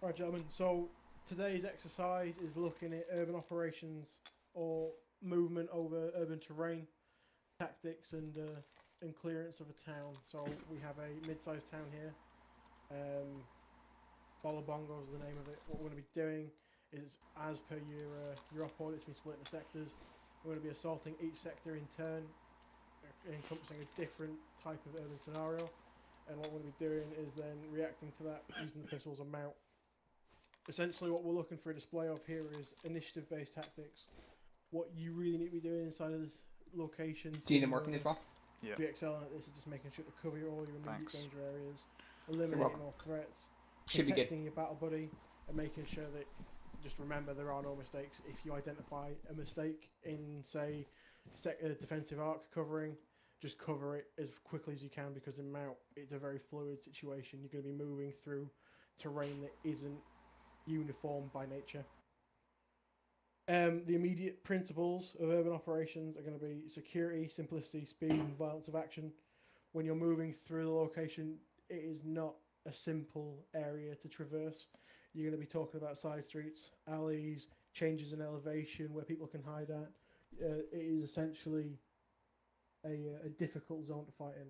Right, gentlemen. So today's exercise is looking at urban operations or movement over urban terrain, tactics, and clearance of a town. So we have a mid-sized town here. Bolabongo is the name of it. What we're going to be doing is, as per your op order, it's been split into sectors. We're going to be assaulting each sector in turn, encompassing a different type of urban scenario. And what we're going to be doing is then reacting to that using the pistols and MOUT. Essentially, what we're looking for a display of here is initiative-based tactics. What you really need to be doing inside of this location Do you need to morphine as well? Yeah. be excelling at this is just making sure to cover all your immediate Thanks. danger areas, eliminating all threats, Should be good. protecting your battle buddy, and making sure that, just remember, there are no mistakes. If you identify a mistake in, say, defensive arc covering, just cover it as quickly as you can, because in MOUT it's a very fluid situation. You're going to be moving through terrain that isn't uniform by nature. The immediate principles of urban operations are going to be security, simplicity, speed, and violence of action. When you're moving through the location, it is not a simple area to traverse. You're going to be talking about side streets, alleys, changes in elevation where people can hide at. It is essentially a difficult zone to fight in,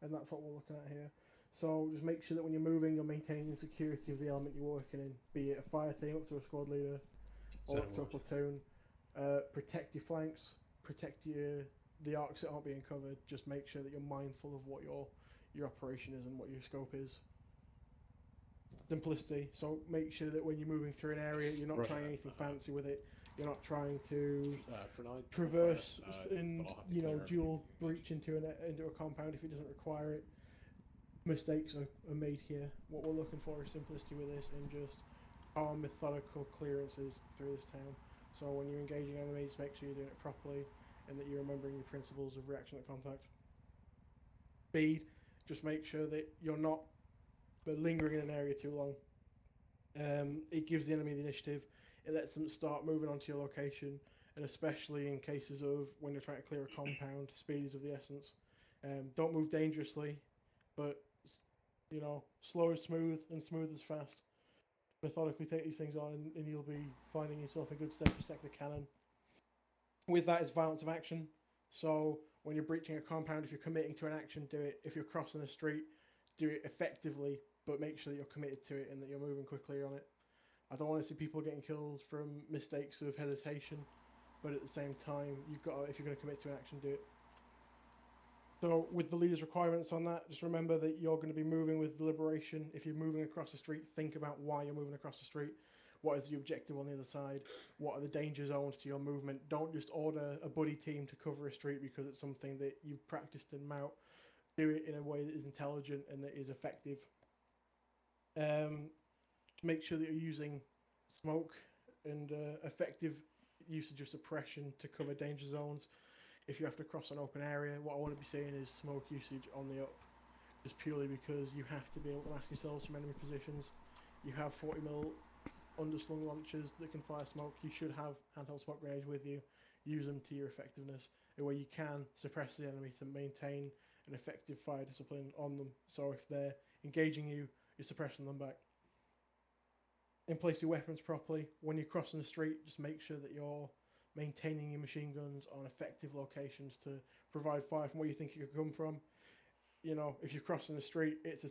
and that's what we're looking at here. So just make sure that when you're moving, you're maintaining the security of the element you're working in, be it a fire team up to a squad leader, or up to a platoon. Protect your flanks, protect the arcs that aren't being covered. Just make sure that you're mindful of what your operation is and what your scope is. Simplicity. So make sure that when you're moving through an area, you're not trying anything fancy with it. You're not trying to traverse and dual breach into a compound if it doesn't require it. Mistakes are made here. What we're looking for is simplicity with this and just calm, methodical clearances through this town. So when you're engaging enemies, make sure you're doing it properly and that you're remembering your principles of reaction at contact. Speed, just make sure that you're not lingering in an area too long. It gives the enemy the initiative. It lets them start moving onto your location, and especially in cases of when you're trying to clear a compound, speed is of the essence. Don't move dangerously, but slow is smooth and smooth is fast. Methodically take these things on, and you'll be finding yourself in good stead for sector cannon. With that is violence of action. So when you're breaching a compound, if you're committing to an action, do it. If you're crossing a street, do it effectively, but make sure that you're committed to it and that you're moving quickly on it. I don't want to see people getting killed from mistakes of hesitation, but at the same time, if you're going to commit to an action, do it. So with the leader's requirements on that, just remember that you're going to be moving with deliberation. If you're moving across the street, think about why you're moving across the street. What is the objective on the other side? What are the danger zones to your movement? Don't just order a buddy team to cover a street because it's something that you've practiced in MOUT. Do it in a way that is intelligent and that is effective. Make sure that you're using smoke and effective usage of suppression to cover danger zones. If you have to cross an open area, what I want to be seeing is smoke usage on the up, just purely because you have to be able to mask yourselves from enemy positions. You have 40mm underslung launchers that can fire smoke. You should have handheld smoke grenades with you. Use them to your effectiveness, and where you can, suppress the enemy to maintain an effective fire discipline on them. So if they're engaging you, you're suppressing them back. And place your weapons properly. When you're crossing the street, just make sure that you're maintaining your machine guns on effective locations to provide fire from where you think it could come from. If you're crossing the street, it's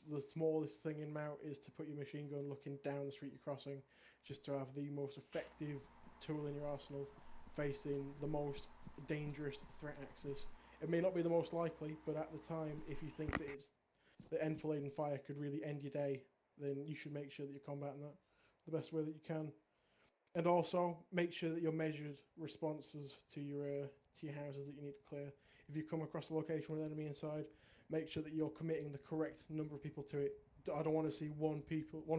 the smallest thing in MOUT is to put your machine gun looking down the street you're crossing, just to have the most effective tool in your arsenal facing the most dangerous threat axis. It may not be the most likely, but at the time, if you think that the enfilade and fire could really end your day, then you should make sure that you're combating that the best way that you can. And also make sure that your measured responses to your houses that you need to clear. If you come across a location with an enemy inside, make sure that you're committing the correct number of people to it. I don't want to see one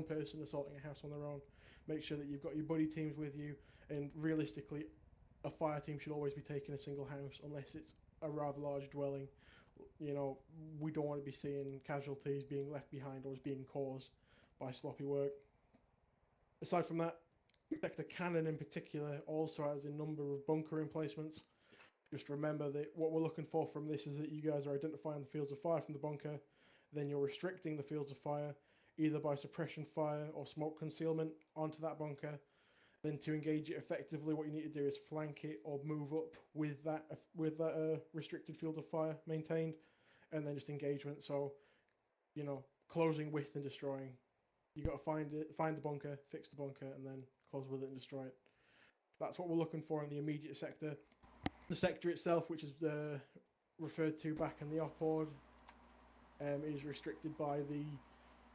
person assaulting a house on their own. Make sure that you've got your buddy teams with you, and realistically, a fire team should always be taking a single house unless it's a rather large dwelling. We don't want to be seeing casualties being left behind or being caused by sloppy work. Aside from that, sector cannon in particular also has a number of bunker emplacements. Just remember that what we're looking for from this is that you guys are identifying the fields of fire from the bunker, then you're restricting the fields of fire, either by suppression fire or smoke concealment onto that bunker. Then to engage it effectively, what you need to do is flank it or move up with that restricted field of fire maintained, and then just engagement. So closing with and destroying. You got to find the bunker, fix the bunker, and then close with it and destroy it. That's what we're looking for in the immediate sector. The sector itself, which is referred to back in the op-ord, is restricted by the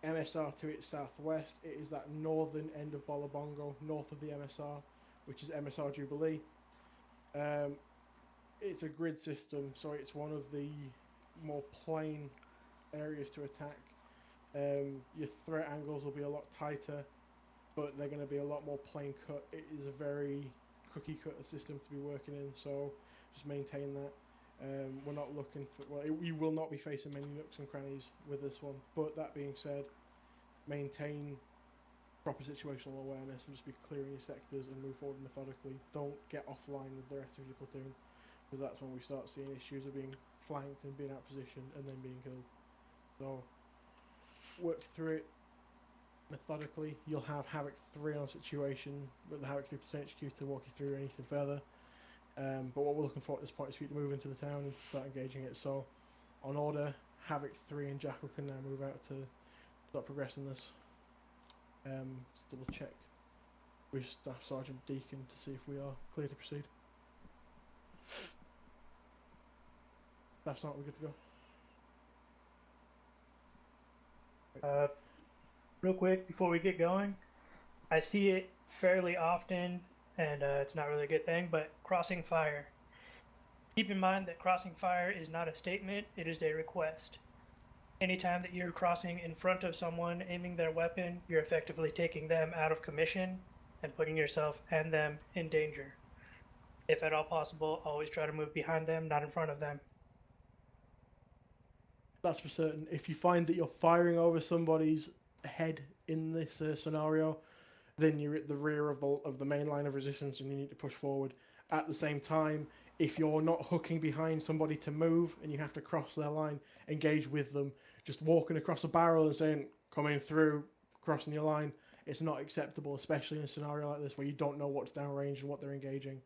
MSR to its southwest. It is that northern end of Bolabongo, north of the MSR, which is MSR Jubilee. It's a grid system, so it's one of the more plain areas to attack. Your threat angles will be a lot tighter, but they're going to be a lot more plain cut. It is a very cookie cutter system to be working in, so just maintain that. We're not looking for, you will not be facing many nooks and crannies with this one, but that being said, maintain proper situational awareness and just be clearing your sectors and move forward methodically. Don't get offline with the rest of your platoon, because that's when we start seeing issues of being flanked and being out of position and then being killed. So work through it methodically. You'll have Havoc 3 on situation with the Havoc 3 Platoon HQ to walk you through anything further. But what we're looking for at this point is for you to move into the town and start engaging it. So on order, Havoc 3 and Jackal can now move out to start progressing this. Let's double check with Staff Sergeant Deacon to see if we are clear to proceed. Staff Sergeant, we're good to go. Real quick before we get going, I see it fairly often, and it's not really a good thing, but crossing fire. Keep in mind that crossing fire is not a statement, it is a request. Anytime that you're crossing in front of someone, aiming their weapon, you're effectively taking them out of commission and putting yourself and them in danger. If at all possible, always try to move behind them, not in front of them. That's for certain. If you find that you're firing over somebody's head in this scenario, then you're at the rear of the main line of resistance and you need to push forward. At the same time, if you're not hooking behind somebody to move and you have to cross their line, engage with them. Just walking across a barrel and saying, coming through, crossing your line, it's not acceptable, especially in a scenario like this where you don't know what's downrange and what they're engaging.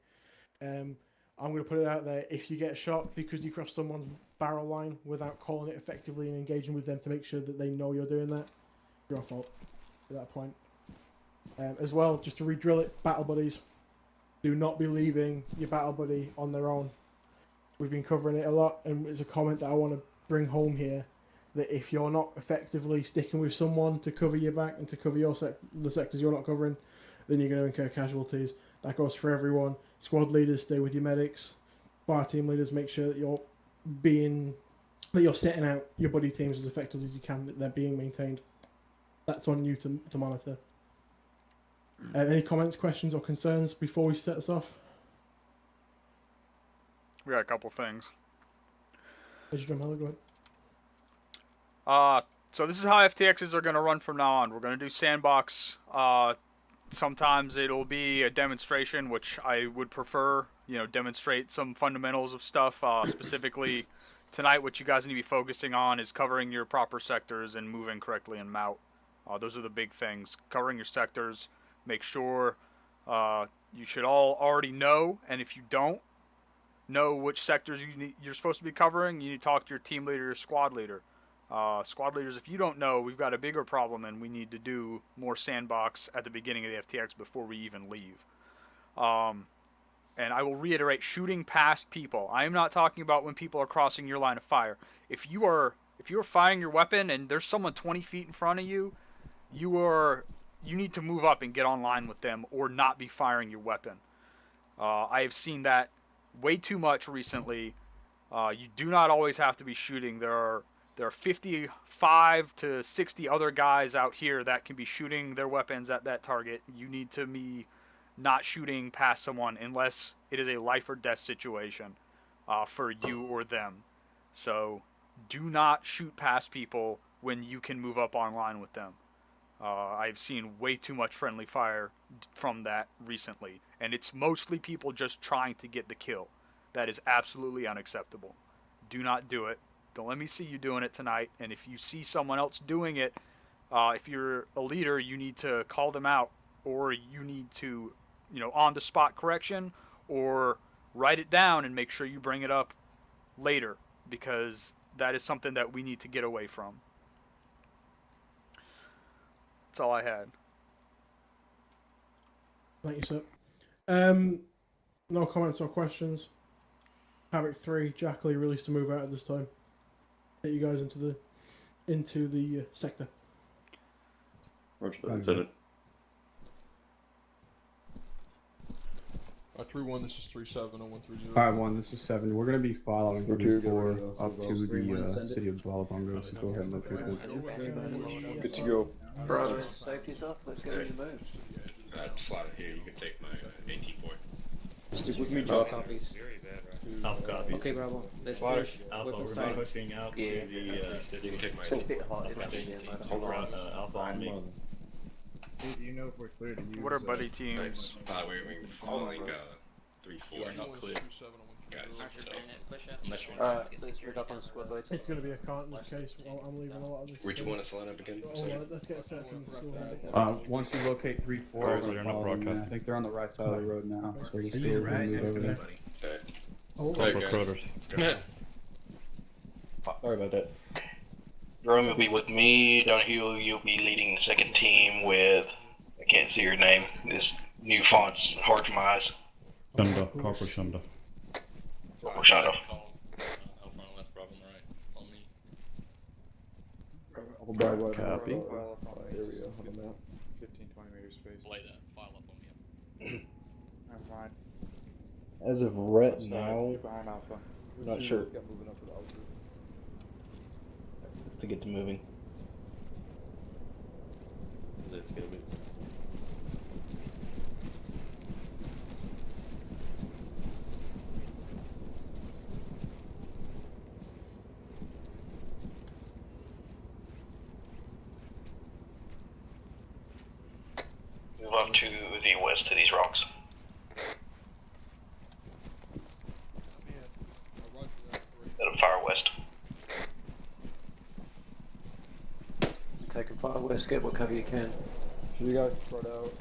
I'm going to put it out there, if you get shot because you cross someone's barrel line without calling it effectively and engaging with them to make sure that they know you're doing that, your fault at that point. As well, just to re-drill it, battle buddies, do not be leaving your battle buddy on their own. We've been covering it a lot, and it's a comment that I want to bring home here, that if you're not effectively sticking with someone to cover your back and to cover your the sectors you're not covering, then you're going to incur casualties. That goes for everyone. Squad leaders, stay with your medics. Bar team leaders, make sure that you're setting out your buddy teams as effectively as you can, that they're being maintained. That's on you to monitor. Any comments, questions, or concerns before we set this off? We got a couple things. Go ahead. So this is how FTXs are going to run from now on. We're going to do sandbox. Sometimes it'll be a demonstration, which I would prefer, demonstrate some fundamentals of stuff. Specifically, tonight what you guys need to be focusing on is covering your proper sectors and moving correctly in MOUT. Those are the big things. Covering your sectors. Make sure you should all already know, and if you don't know which sectors you're supposed to be covering, you need to talk to your team leader or squad leader. Squad leaders, if you don't know, we've got a bigger problem and we need to do more sandbox at the beginning of the FTX before we even leave. And I will reiterate, shooting past people. I am not talking about when people are crossing your line of fire. If you're firing your weapon and there's someone 20 feet in front of you, you need to move up and get online with them or not be firing your weapon. I have seen that way too much recently. You do not always have to be shooting. There are 55 to 60 other guys out here that can be shooting their weapons at that target. You need to be not shooting past someone unless it is a life or death situation for you or them. So do not shoot past people when you can move up online with them. I've seen way too much friendly fire from that recently, and it's mostly people just trying to get the kill. That is absolutely unacceptable. Do not do it. Don't let me see you doing it tonight, and if you see someone else doing it, If you're a leader, you need to call them out, or you need to, on the spot correction, or write it down and make sure you bring it up later, because that is something that we need to get away from. That's all I had. Thank you, sir. No comments or questions. Havoc 3, Jackley released a move out at this time. Get you guys into the sector. Roger that, Lieutenant. 3-1, this is 3-7, 0130. 5-1, this is 7. We're going to be following Roger, 4 go up to the city of Bolabongo, so go ahead and locate this. Good to go. Bravo, safety's up, let's get ready to move. Slot it here, you can take my 18 point. Stick with me, Josh. Copies. Alpha copies. Okay, Bravo. Let's Slaughter. push. Alpha, Weapons we're starting. pushing out Yeah. to the, you can take my 6 feet apart. Hold on. Alpha on me. Do you know if we're clear to use? What are buddy teams? We're following 3-4. Not clear. Guys, Push unless you're let's get up on the squad later. It's going to be a cart in this case. Well, I'm leaving a lot of this. where'd you want us to line up again? Oh, well, let's get set up in the school. Once you locate 3-4, we're following them. I think they're on the right side of the road now, so you stay over and move over there. Okay. Oh, Alright, guys. Sorry about that. Jerome will be with me. Down here, you'll be leading the second team with, I can't see your name. This new font's hard for my eyes. Shunda, Corporal Shunda. Corporal Shunda. Copy. There we go, on the map. 15-20 meters space. Lay that file up on me. I'm fine. As of right now, Behind Alpha. not sure. Got moving up with Alpha. To get to moving. It's gonna be. Move up to the west of these rocks. That'll fire west. Taking fire west, get what cover you can. So you guys spread out.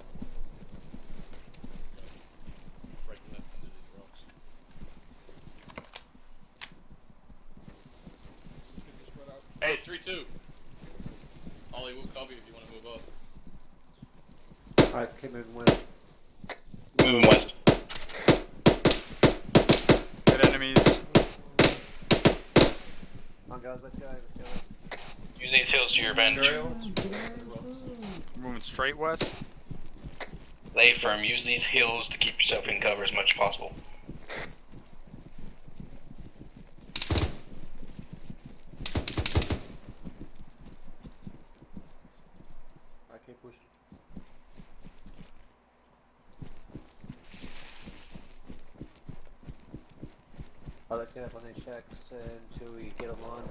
Right left into these rocks. Hey, 3-2. Ollie, we'll cover you if you want to move up. Alright, keep moving west. Moving west. Good enemies. Come on guys, let's go. Use these hills to your advantage. Moving straight west. Lay firm. Use these hills to keep yourself in cover as much as possible. Alright, keep pushing. Alright, let's get up on these shacks until we get online.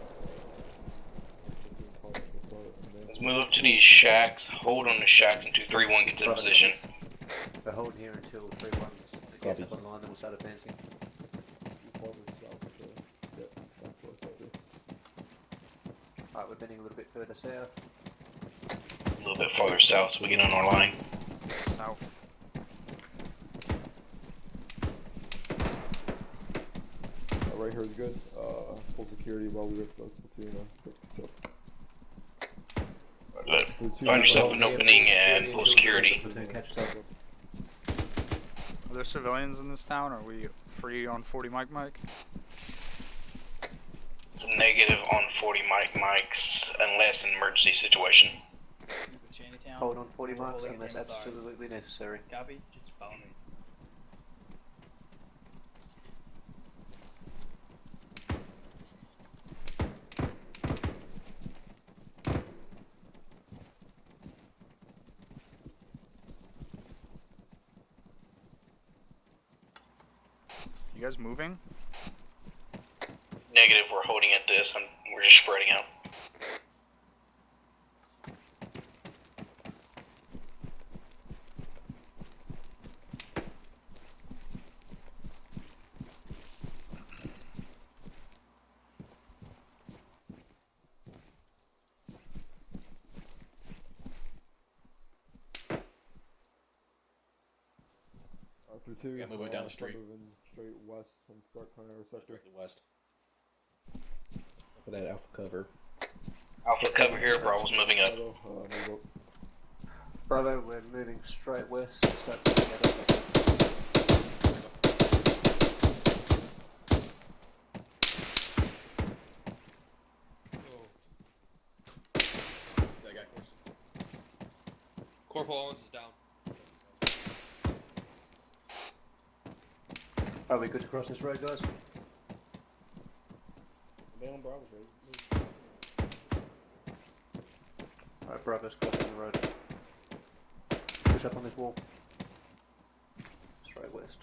Let's move up to these shacks. Hold on the shacks until 3-1 gets in position. We're holding here until 3-1 gets up online, then we'll start advancing. Alright, we're bending a little bit further south. A little bit farther south so we get on our line. South. Right here is good. Full security while we wait for those platoon. Find yourself an opening and full security. Catch us up. Are there civilians in this town? Are we free on 40 mic? Negative on 40 mics unless an emergency situation. Hold on 40 miles unless that's absolutely necessary. Copy, just follow me. You guys moving? Negative, we're holding at this. We're just spreading out. Through 2. Yeah, moving down the street. Moving straight west from Start Corner sector. Directly west. For that alpha cover. Alpha cover here, Bravo's moving up. Move up. Bravo, we're moving straight west. Start together. I got course. Corporal Owens is down. Are we good to cross this road, guys? Man, Bravo's ready. Alright, Bravo's crossing the road. Push up on this wall. Straight west.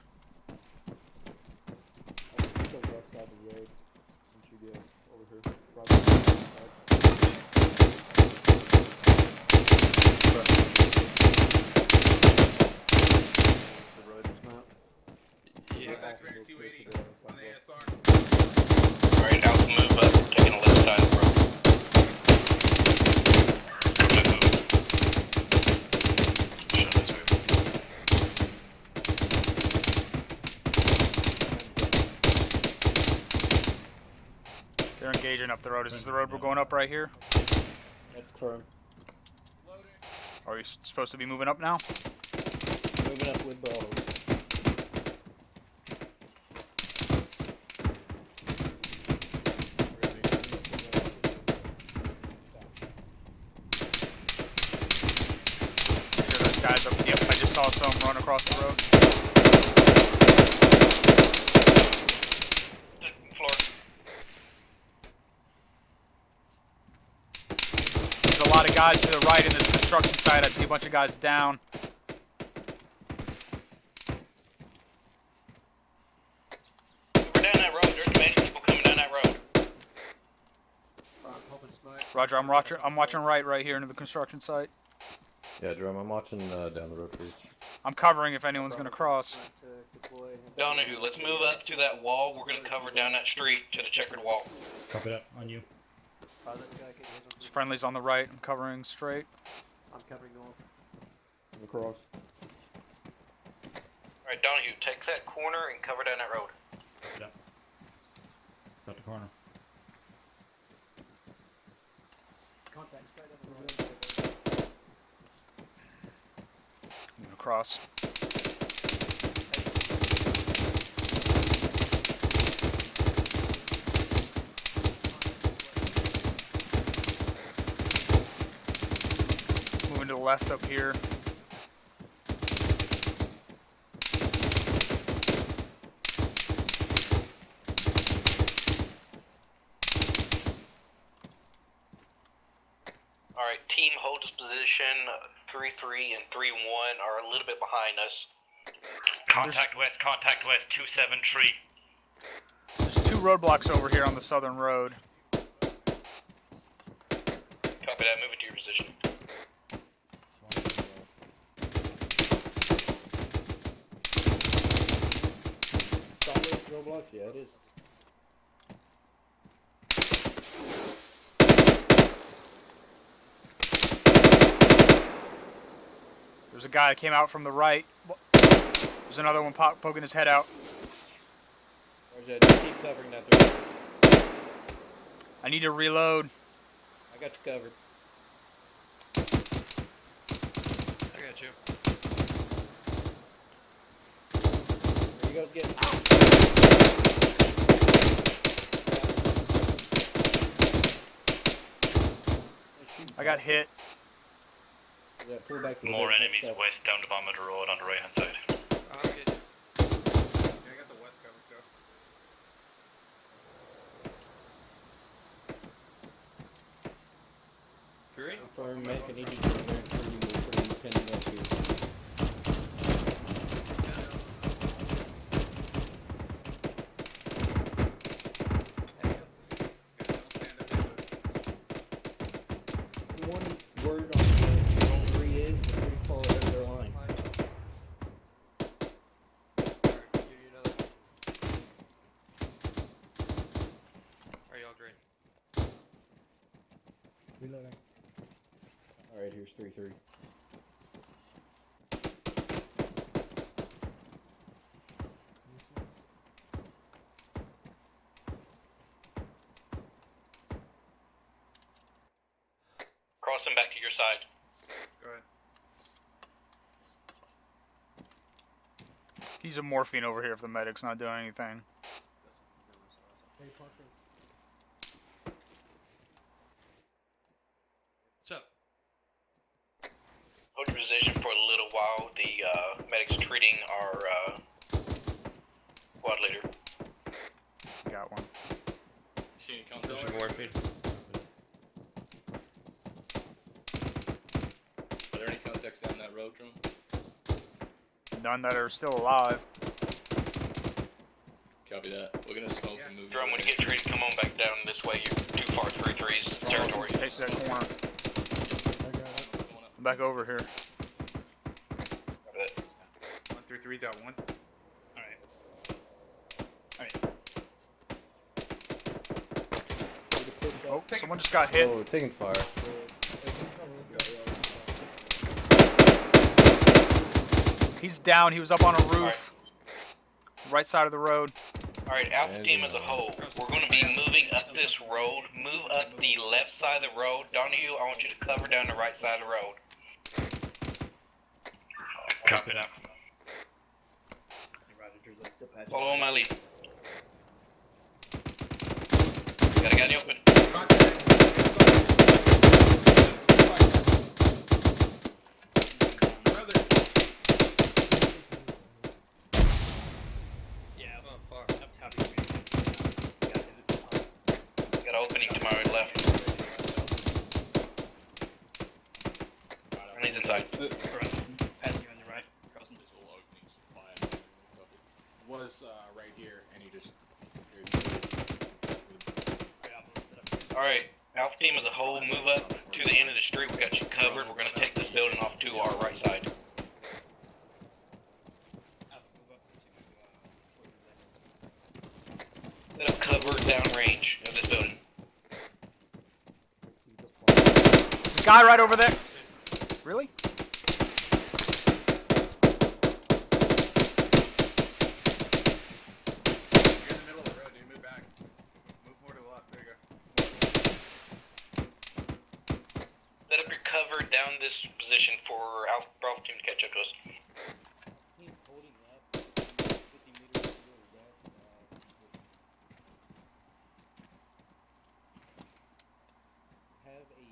I'll push on the left side of the road. Once you get over here. Bravo. The road is not. Yeah, back here, 280 on the ASR. Alright, Alpha move up, taking the left side of the road. They're engaging up the road. Is this the road we're going up right here? That's correct. Are we supposed to be moving up now? Moving up with Bravo. Sure those guys up. Yep, I just saw some run across the road. Floor. There's a lot of guys to the right in this construction site. I see a bunch of guys down. We're down that road. There's many people coming down that road. Roger, I'm watching right here into the construction site. Yeah, Jerome, I'm watching down the road for you. I'm covering if anyone's gonna cross. Donahue, let's move up to that wall. We're gonna cover down that street to the checkered wall. Copy that, on you. There's friendlies on the right. I'm covering straight. I'm covering north. Across. Alright, Donahue, take that corner and cover down that road. Yeah. Got the corner. Contact straight up the road. Moving across. Moving to the left up here. Alright, team hold this position. 3-3 and 3-1 are a little bit behind us. Contact west, 273. There's 2 roadblocks over here on the southern road. Copy that, move it to your position. Solid roadblocks? Yeah, it is. There's a guy that came out from the right. There's another one poking his head out. Roger, just keep covering that through. I need to reload. I got you covered. I got you. There you go, get it. I got hit. Yeah, pull back to the More left, enemies left. west down the bottom of the road on the right hand side. Okay. Yeah, I got the west covered, so. Great. Confirm, Mac, I need you to come there and you will put in the pin up here. One word on the 3 is, we're pretty far ahead of their line. Are y'all great? Reloading. Alright, here's 3-3. crossing back to your side. Go ahead. He's a morphine over here if the medic's not doing anything. Hey, Parker. What's up? Hold your position for a little while. The medic's treating our squad leader. Got one. You see any contact? Position morphine. Are there any contacts down that road, Drum? None that are still alive. Copy that. We're gonna smoke and move. Drum, when you get treated, come on back down this way. You're too far, 3-3's territory. Take that corner. I got it. I'm back over here. 133.1. Oh, someone just got hit. Oh, taking fire. He's down. He was up on a roof. Right side of the road. Alright, Alpha Team as a whole, we're going to be moving up this road. Move up the left side of the road. Donahue, I want you to cover down the right side of the road. Copy that. Follow on my lead. Got a guy in the open. Got an opening to my left. And he's inside. Was right here, and he just. Alright, Alpha Team as a whole, move up to the end of the street. We got you covered. We're going to take this building off to our right side. Set up cover downrange of this building. There's a guy right over there. Really? Set up your cover down this position for Alpha Bravo Team to catch up to us. Have a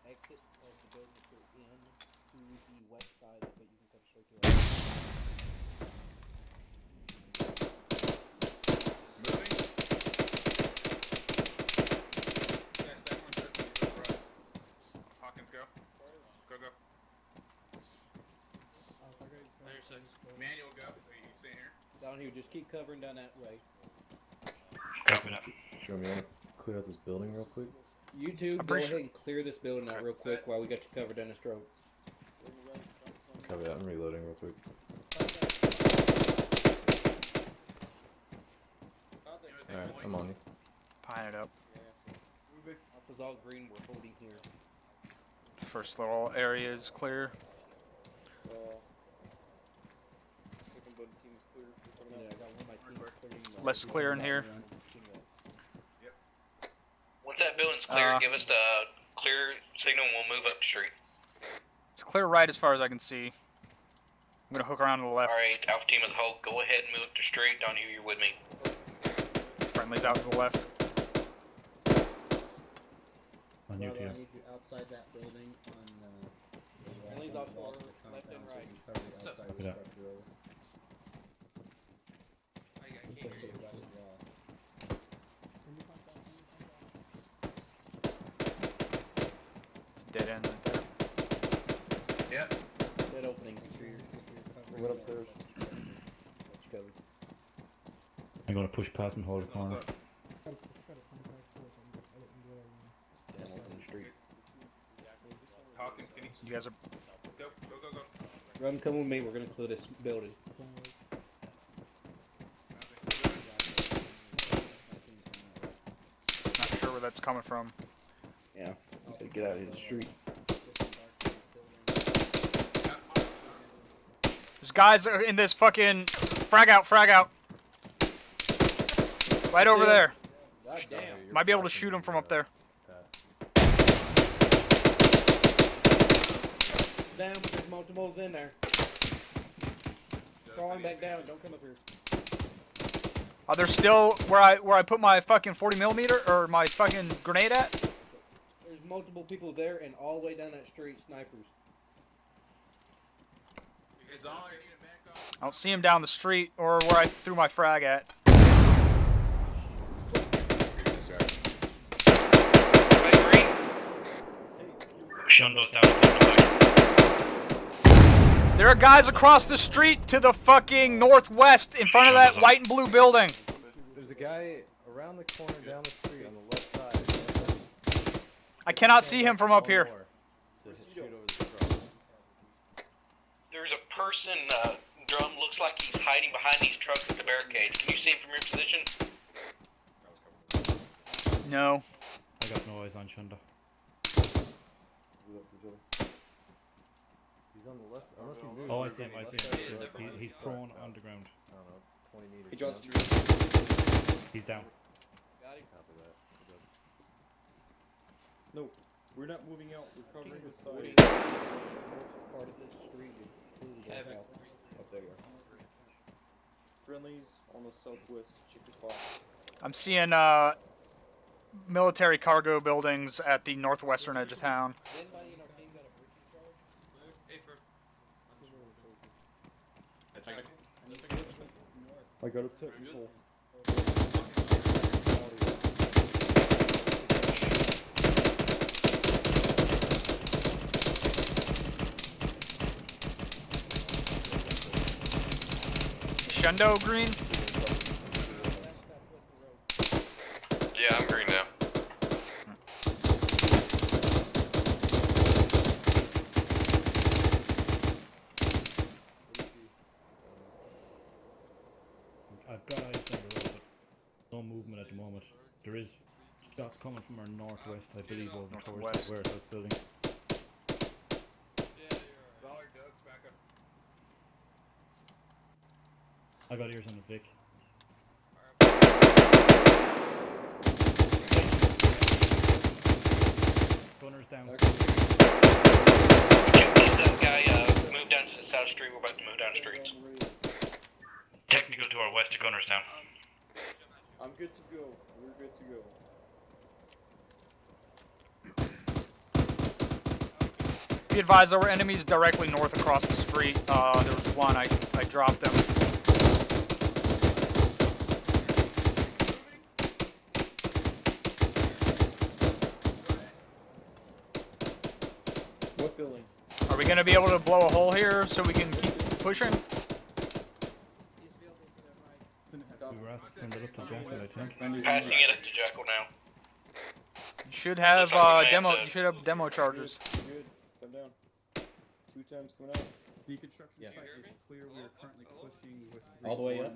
exit of the building that you're in to the west side, but you can come straight to us. Hawkins, go. Go, go. Manual, go. So you stay here. Down here, just keep covering down that way. Copy that. Sure, me, I wanna clear out this building real quick. You two, go ahead and clear this building out real quick while we got you covered down this road. Copy that, I'm reloading real quick. Alright, I'm on you. Pine it up. Alpha's all green, we're holding here. First little area is clear. Yeah, I got one of my teams clearing. Less clear in here. Once that building's clear, give us the clear signal and we'll move up the street. It's clear right as far as I can see. I'm gonna hook around to the left. Alright, Alpha Team as a whole, go ahead and move up the street. Donahue, you're with me. Friendly's out to the left. On you, I too. need you outside that building on Friendly's off to our left and right. Outside of the Yeah. structure over. It's a dead end right there. Yep. That opening. I went upstairs. I'm gonna push past and hold the corner. You guys are. Go, go, go, go. Run, come with me. We're gonna clear this building. Not sure where that's coming from. Yeah. Get out of the street. There's guys in this fucking frag out, frag out. Right over there. God damn. Might be able to shoot him from up there. down, but there's multiples in there. Crawling back down. Don't come up here. Are there still where I put my fucking 40mm or my fucking grenade at? There's multiple people there and all the way down that street, snipers. I don't see him down the street or where I threw my frag at. There are guys across the street to the fucking northwest in front of that white and blue building. There's a guy around the corner down the street on the left side. I cannot see him from up here. There's a person, Drum, looks like he's hiding behind these trucks at the barricade. Can you see him from your position? No. I got no eyes on Shunda. He's on the left, unless he moves. Oh, I see him, he's prone on the ground. I don't know, 20 meters. He drops down. He's down. Got him. Copy that. Good. No, we're not moving out. We're covering the side. Part of this street is completely out. Up there you are. Friendlies on the southwest. Check your file. I'm seeing military cargo buildings at the northwestern edge of town. Anybody in our team got a breaching charge? I got a technical. Shundo green? Yeah, I'm green now. I've got eyes down the road, but no movement at the moment. There is shots coming from our northwest, I believe, over towards the warehouse building. I got ears on the Vic. Gunner's down. That guy moved down to the south street. We're about to move down the streets. Technical to our west, Gunner's down. I'm good to go. We're good to go. Be advised, there were enemies directly north across the street. There was one, I dropped them. What building? Are we going to be able to blow a hole here so we can keep pushing? We were asked to send it up to Jackal, I think. Passing it up to Jackal now. You should have demo charges. Good. Come down. 2 times coming out. The construction site is clear. We are currently pushing with All the way up?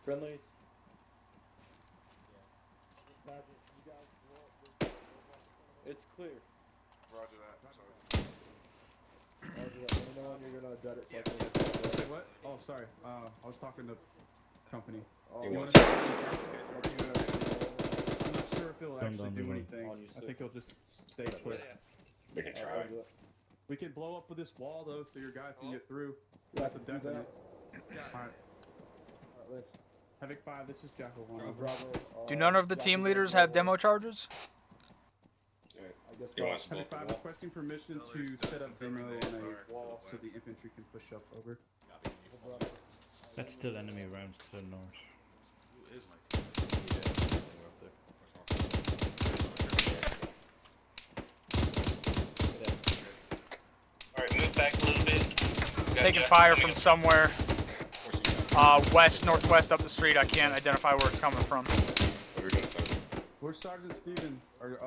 Friendlies. It's clear. Roger that. Roger that. Let me know when you're gonna dead it. Say what? Oh, sorry. I was talking to company. Oh, You you wanna want I'm not sure if it'll actually do anything. On your I think it'll just stay put. We can try. We can blow up with this wall though, so your guys can get through. Yeah, That's a do that. definite. Alright. Alright, Havoc 5, this is Jackal 1. Bravo. Do none of the team leaders have demo charges? I guess You want us Havoc 5 requesting permission to set up demo on a wall so the infantry can push up over. That's still enemy rounds to the north. Alright, move back a little bit. Taking fire from somewhere. West, northwest, up the street. I can't identify where it's coming from. Where's Sergeant Steven? Or,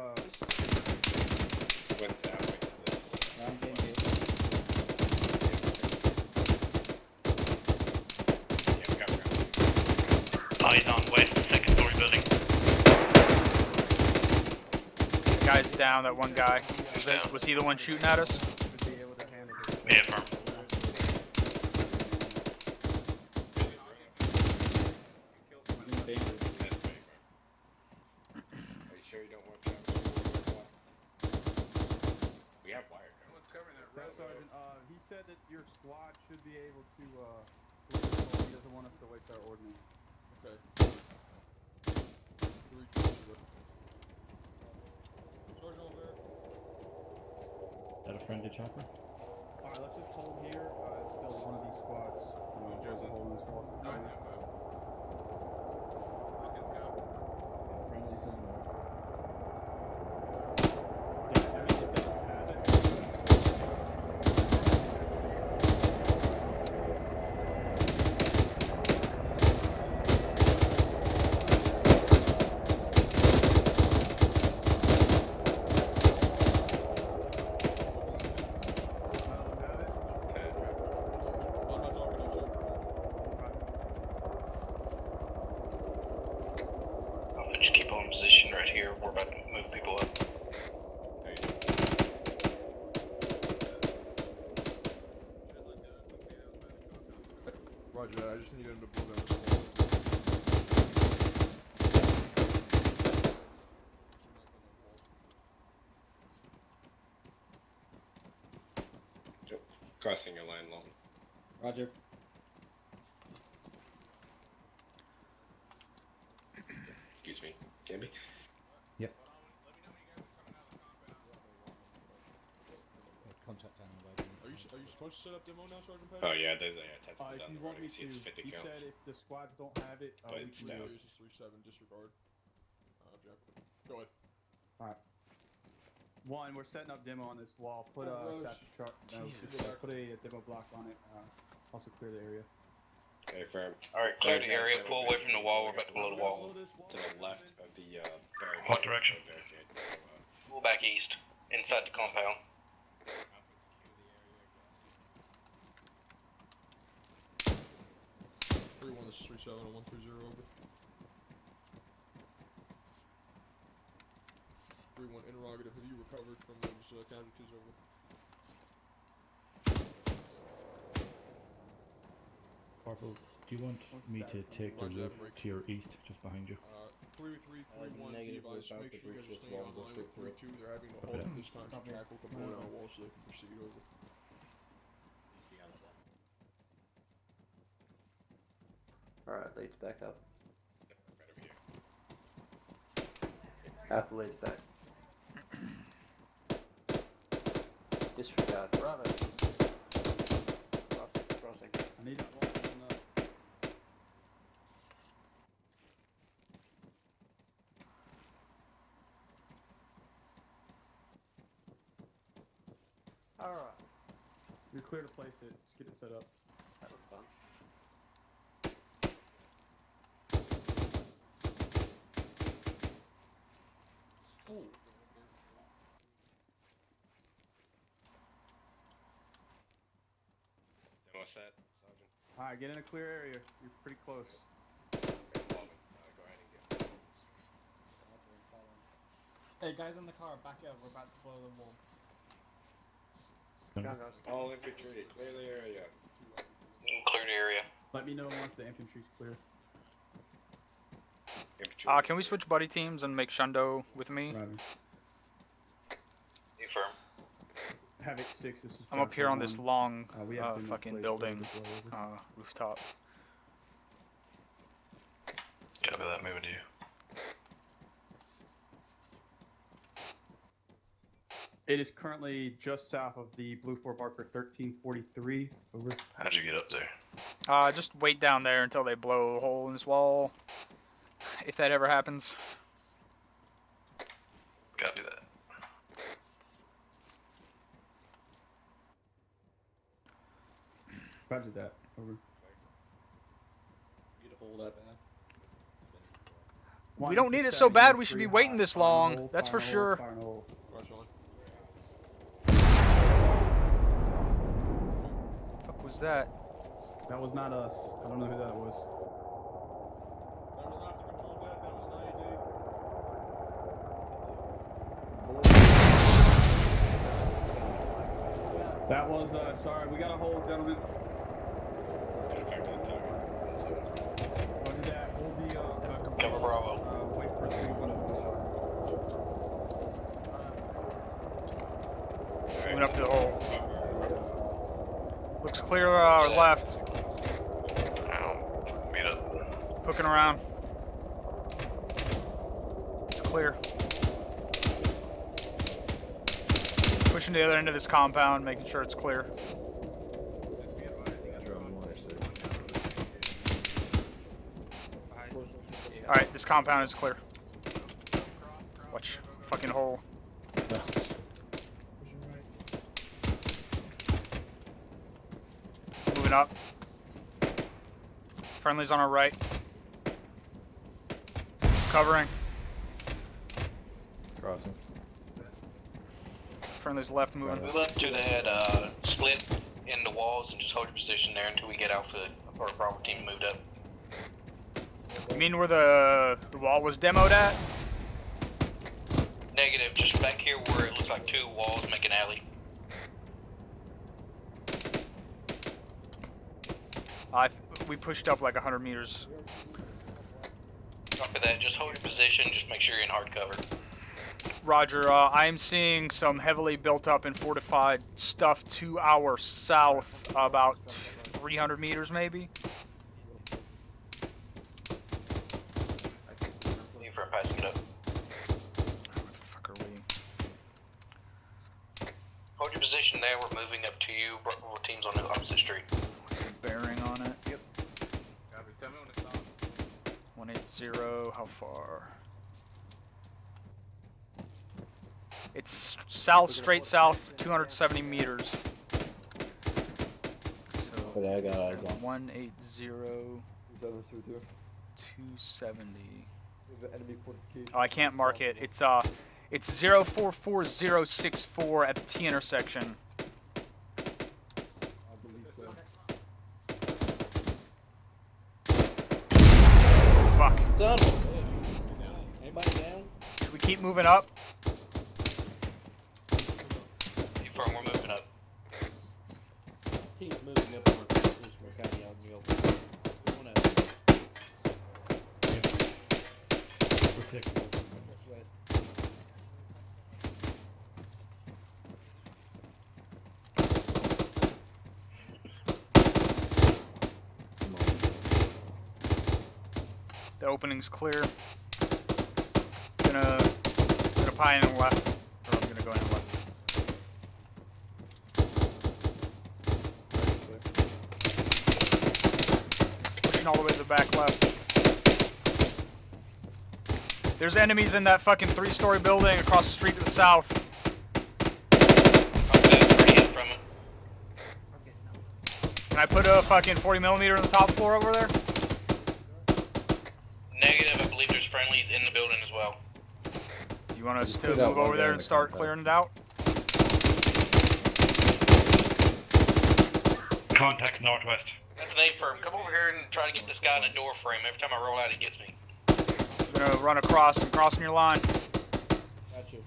Went down. I'm getting hit. Eyes on west, second story building. Guy's down, that one guy. Was he the one shooting at us? Yeah, firm. We have wire. Someone's covering that Staff road. Sergeant, he said that your squad should be able to, he doesn't want us to waste our ordnance. Okay. 3-2. Sergeant over there. Is that a friendly chopper? Alright, let's just hold here until one of these squads goes a hole in this wall. Friendly's on north. Just keep on position right here. We're about to move people up. Roger that. I just need him to blow down this wall. Crossing your line long. Roger. Excuse me, Gabby. Contact down the way. Are you supposed to set up demo now, Sergeant Petty? Oh yeah, there's a test down If you the want road. me to, It's 50 he counts. said if the squads don't have it, But we it's can down. do This is 3-7, disregard. Jack. Go ahead. Alright. One, we're setting up demo on this wall. Put a Jesus. put a demo block on it. Also clear the area. Okay, firm. Alright, clear the area. Pull away from the wall. We're about to blow the wall. To the left of the barricade. What direction? Barricade. Pull back east. Inside the compound. 3-1, this is 3-7 and 130 over. 3-1 interrogative. Have you recovered from those casualties over? Corporal, do you want me to take the roof to your east, just behind you? 3-3, 3-1, negative, Levi's. we're about Make to sure you breach guys are this staying wall, on go line straight with through 3-2. it. They're having to hold this time to tackle, come down the wall so they can proceed over. Alright, leads back up. Right over here. Alpha leads back. Disregard. Bravo. Crossing. I need that wall on the... Alright. You're clear to place it. Just get it set up. That was fun. Ooh. Demo set, Sergeant. Alright, get in a clear area. You're pretty close. Go ahead and get. Hey guys in the car, back up. We're about to blow the wall. All infantry, clear the area. Clear the area. Let me know once the infantry's clear. Infantry. Can we switch buddy teams and make Shundo with me? Roger. You firm. Havoc 6, this is I'm up here on this One. long We have demos fucking placed building ready to blow over. rooftop. Copy that. Moving to you. It is currently just south of the Blue Fort Barker 1343. Over. How'd you get up there? Just wait down there until they blow a hole in this wall. If that ever happens. Copy that. Roger that. Over. You to hold that back. We don't need it so bad we should be waiting this long. That's for sure. Fuck was that? That was not us. I don't know who that was. That was not the control deck, that was not AD. That was, sorry, we got a hold, gentlemen. Roger that. Hold the, Cover Bravo. wait for 3-1 to push up. Moving up to the hole. Looks clear left. Meet up. Hooking around. It's clear. Pushing to the other end of this compound, making sure it's clear. Alright, this compound is clear. Watch. Fucking hole. Moving up. Friendly's on our right. Covering. Crossing. Friendly's left moving. Move up to that split in the walls and just hold your position there until we get Alpha or Bravo team moved up. You mean where the wall was demoed at? Negative, just back here where it looks like two walls make an alley. We pushed up like 100 meters. Copy that, just hold your position, just make sure you're in hard cover. Roger, I am seeing some heavily built up and fortified stuff to our south, about 300 meters maybe. Leave for passing it up. Where the fuck are we? Hold your position there, we're moving up to you. Bravo team's on the opposite street. What's the bearing on it? Yep. Copy. Tell me when to stop. 180, how far? It's south, straight south, 270 meters. So, 180, 270. Oh, I can't mark it. It's 044064 at the T intersection. Fuck. Done. Anybody down? Should we keep moving up? Confirm, we're moving up. Team's moving up. We're kind of out in the open. We wanna Protect. west. The opening's clear. Gonna pie in the left. Or I'm gonna go in the left. Pushing all the way to the back left. There's enemies in that fucking 3-story building across the street to the south. From it. Can I put a fucking 40mm on the top floor over there? Negative, I believe there's friendlies in the building as well. Do you want us to Put out move one over guy there in and the start compound. clearing it out? Contact northwest. That's an A firm. Come over here and try to get this guy in the door frame. Every time I roll out, he gets me. I'm gonna run across. I'm crossing your line. Gotcha.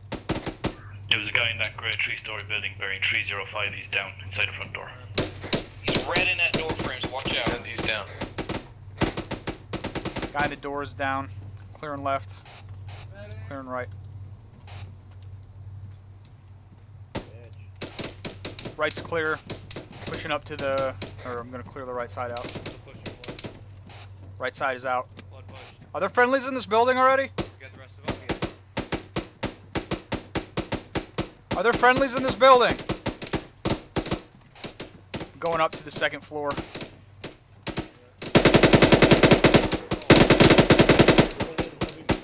There was a guy in that grey 3-story building bearing 305. He's down inside the front door. He's red in that door frame, so watch out. And he's down. Guy in the door is down. Clearing left. Clearing right. Edge. Right's clear. Pushing up to the... Or I'm gonna clear the right side out. Right side is out. Are there friendlies in this building already? Are there friendlies in this building? Going up to the second floor.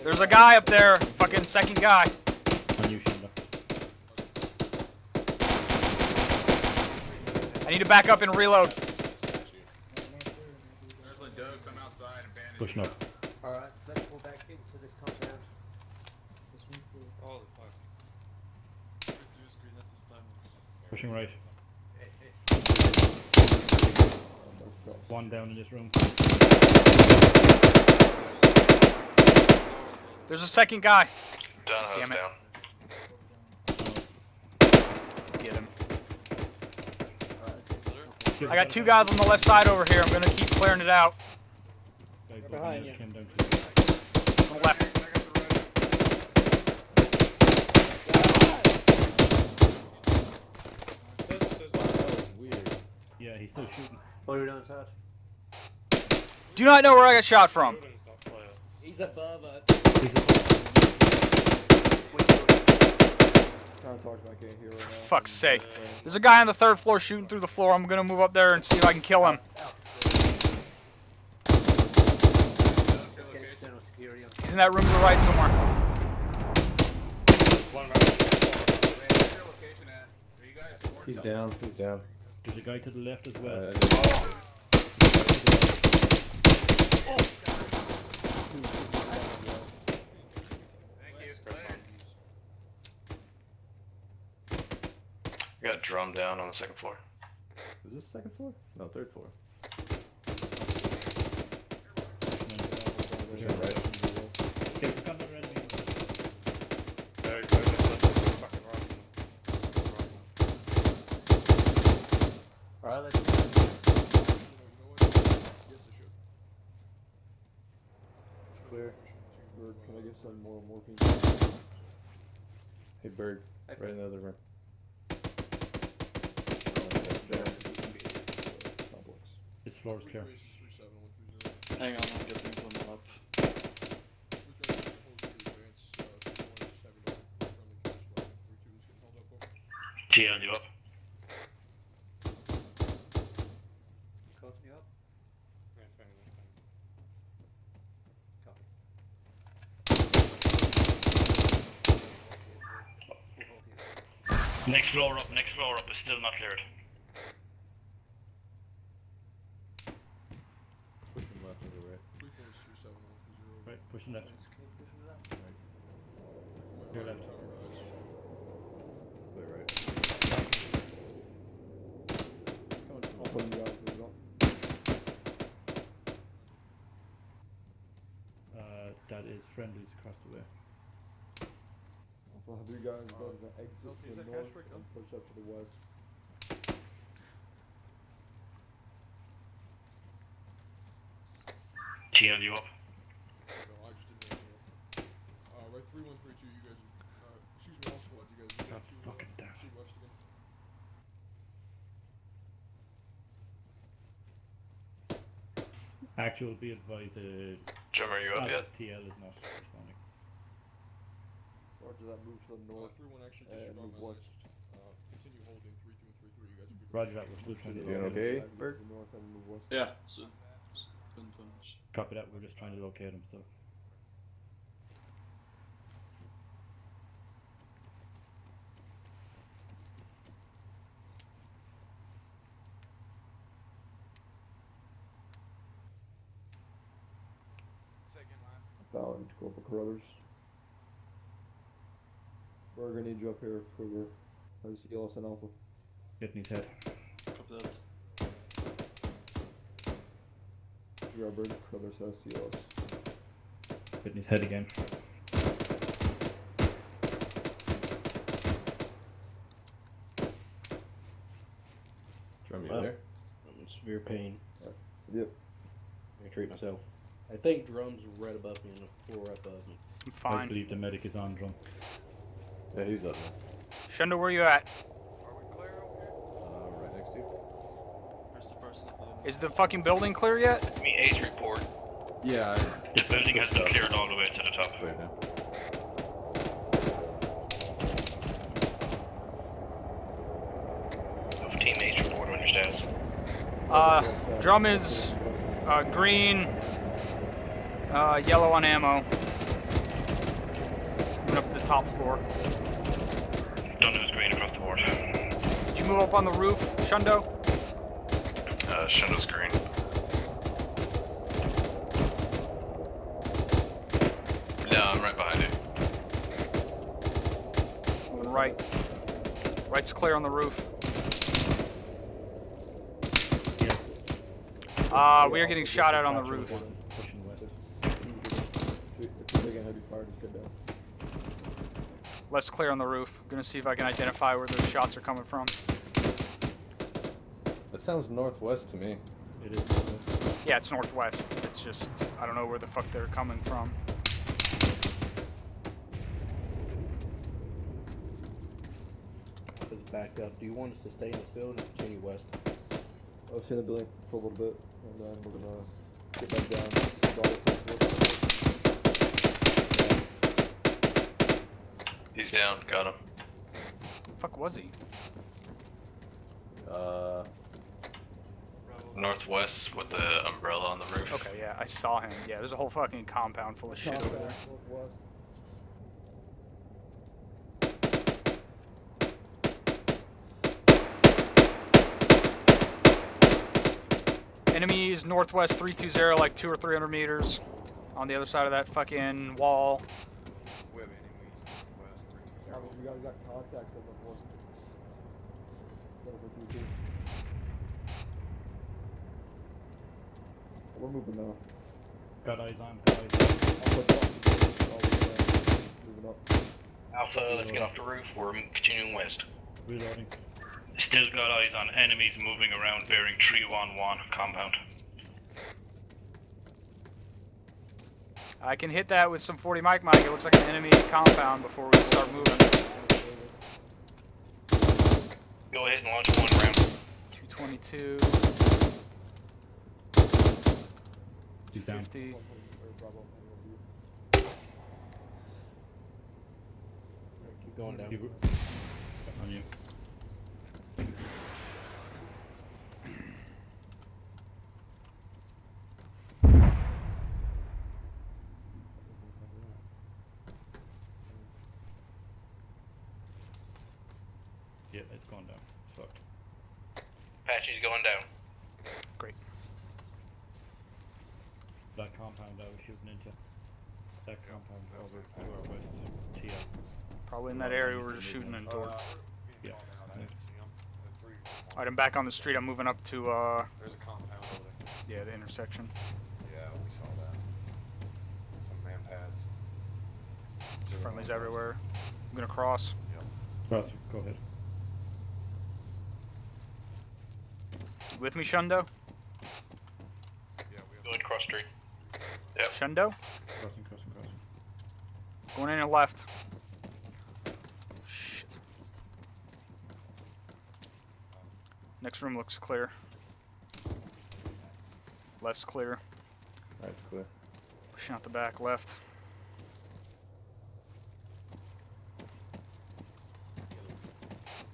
There's a guy up there. Fucking second guy. On you, Shimba. I need to back up and reload. Pushing up. Alright, let's go back into this compound. Pushing right. One down in this room. There's a second guy. Down, Damn it. down. Get him. I got 2 guys on the left side over here. I'm gonna keep clearing it out. Guy behind you. came down to On the left. still shooting. What are we doing inside? Do not know where I got shot from. He's above us. Trying to talk to him, I can't hear right now. For fuck's sake. There's a guy on the 3rd floor shooting through the floor. I'm gonna move up there and see if I can kill him. He's in that room to the right somewhere. He's down. He's down. There's a guy to the left as well. We got drum down on the 2nd floor. Is this 2nd floor? No, 3rd floor. Pushing right. Okay, we've got another enemy. Alright, let's Clear. Bird, can I get some more morphine? Hey, Bird. Right in the other room. This floor is clear. hang on, I'll get things on the map. TL, you up? Coach me up. Next floor up, is still not cleared. Pushing left or right? Right, pushing left. Clear left. It's clear right. I'll put him down if we don't. That is friendlies across the way. I'll have you guys go to the exit to the north and push up to the west. TL, you up? No, I just didn't know. Right, 3132, you guys, excuse me, all squad, you guys. God fucking damn. See west again. Actual, be advised, Jim, are you up yet? TL is not responding. Or does that move to the north 31 actually and disregard move my west? list. Continue holding 32 and 33, you guys are good. Roger that, we're still trying to Doing locate him. okay, Bird? North and move west. Yeah, so. Copy that, we're just trying to locate him still. Found Corporal Carruthers. We're gonna need you up here for your CLS and Alpha. Getting his head. Copy that. You are Bird, Carruthers has CLS. Getting his head again. Drum, you Well, there? I'm in severe pain. Yep. I can treat myself. I think drum's right above me and the floor above me. I'm I fine. believe the medic is on drum. Yeah, he's up now. Shundo, where you at? Right next to you. Where's the person? Is the fucking building clear yet? Give me A's report. Yeah, The building has been cleared all the way to the top. it's clear now. Team A's report on your status. Drum is green, yellow on ammo. Moving up to the top floor. Don't lose green across the board. Did you move up on the roof, Shundo? Shundo's green. No, I'm right behind you. Moving right. Right's clear on the roof. We are getting shot at on the roof. Pushing west. If you're taking heavy fire, just get down. Left's clear on the roof. Gonna see if I can identify where those shots are coming from. That sounds northwest to me. It is. Yeah, it's northwest. It's just, I don't know where the fuck they're coming from. It's backed up. Do you want us to stay in the field and continue west? I'll stay in the building for a little bit, and then we're gonna get back down. He's down. Got him. Fuck was he? Northwest with the umbrella on the roof. Okay, yeah, I saw him. Yeah, there's a whole fucking compound full of shit over there. Enemies northwest 320, like 200 or 300 meters. On the other side of that fucking wall. We have we got contact on the board. We're moving now. Got eyes on. Moving up. Alpha, let's get off the roof. We're continuing west. Reloading. Still got eyes on enemies moving around bearing 311 compound. I can hit that with some 40 mic. It looks like an enemy compound before we start moving. Go ahead and launch one round. 322. He's down. 50. Keep going down. On you. Yeah, it's going down. It's fucked. Apache's going down. Great. That compound I was shooting into. That compound over to our west. TO. Probably in that area we're just shooting in towards. Yeah. Alright, I'm back on the street. I'm moving up to, There's a compound over there. yeah, the intersection. Yeah, we saw that. Some man pads. There's friendlies everywhere. I'm gonna cross. Cross, go ahead. You with me, Shundo? Go ahead, cross street. Yep. Shundo? Crossing. Going in and left. Shit. Next room looks clear. Left's clear. Right's clear. Pushing out the back, left.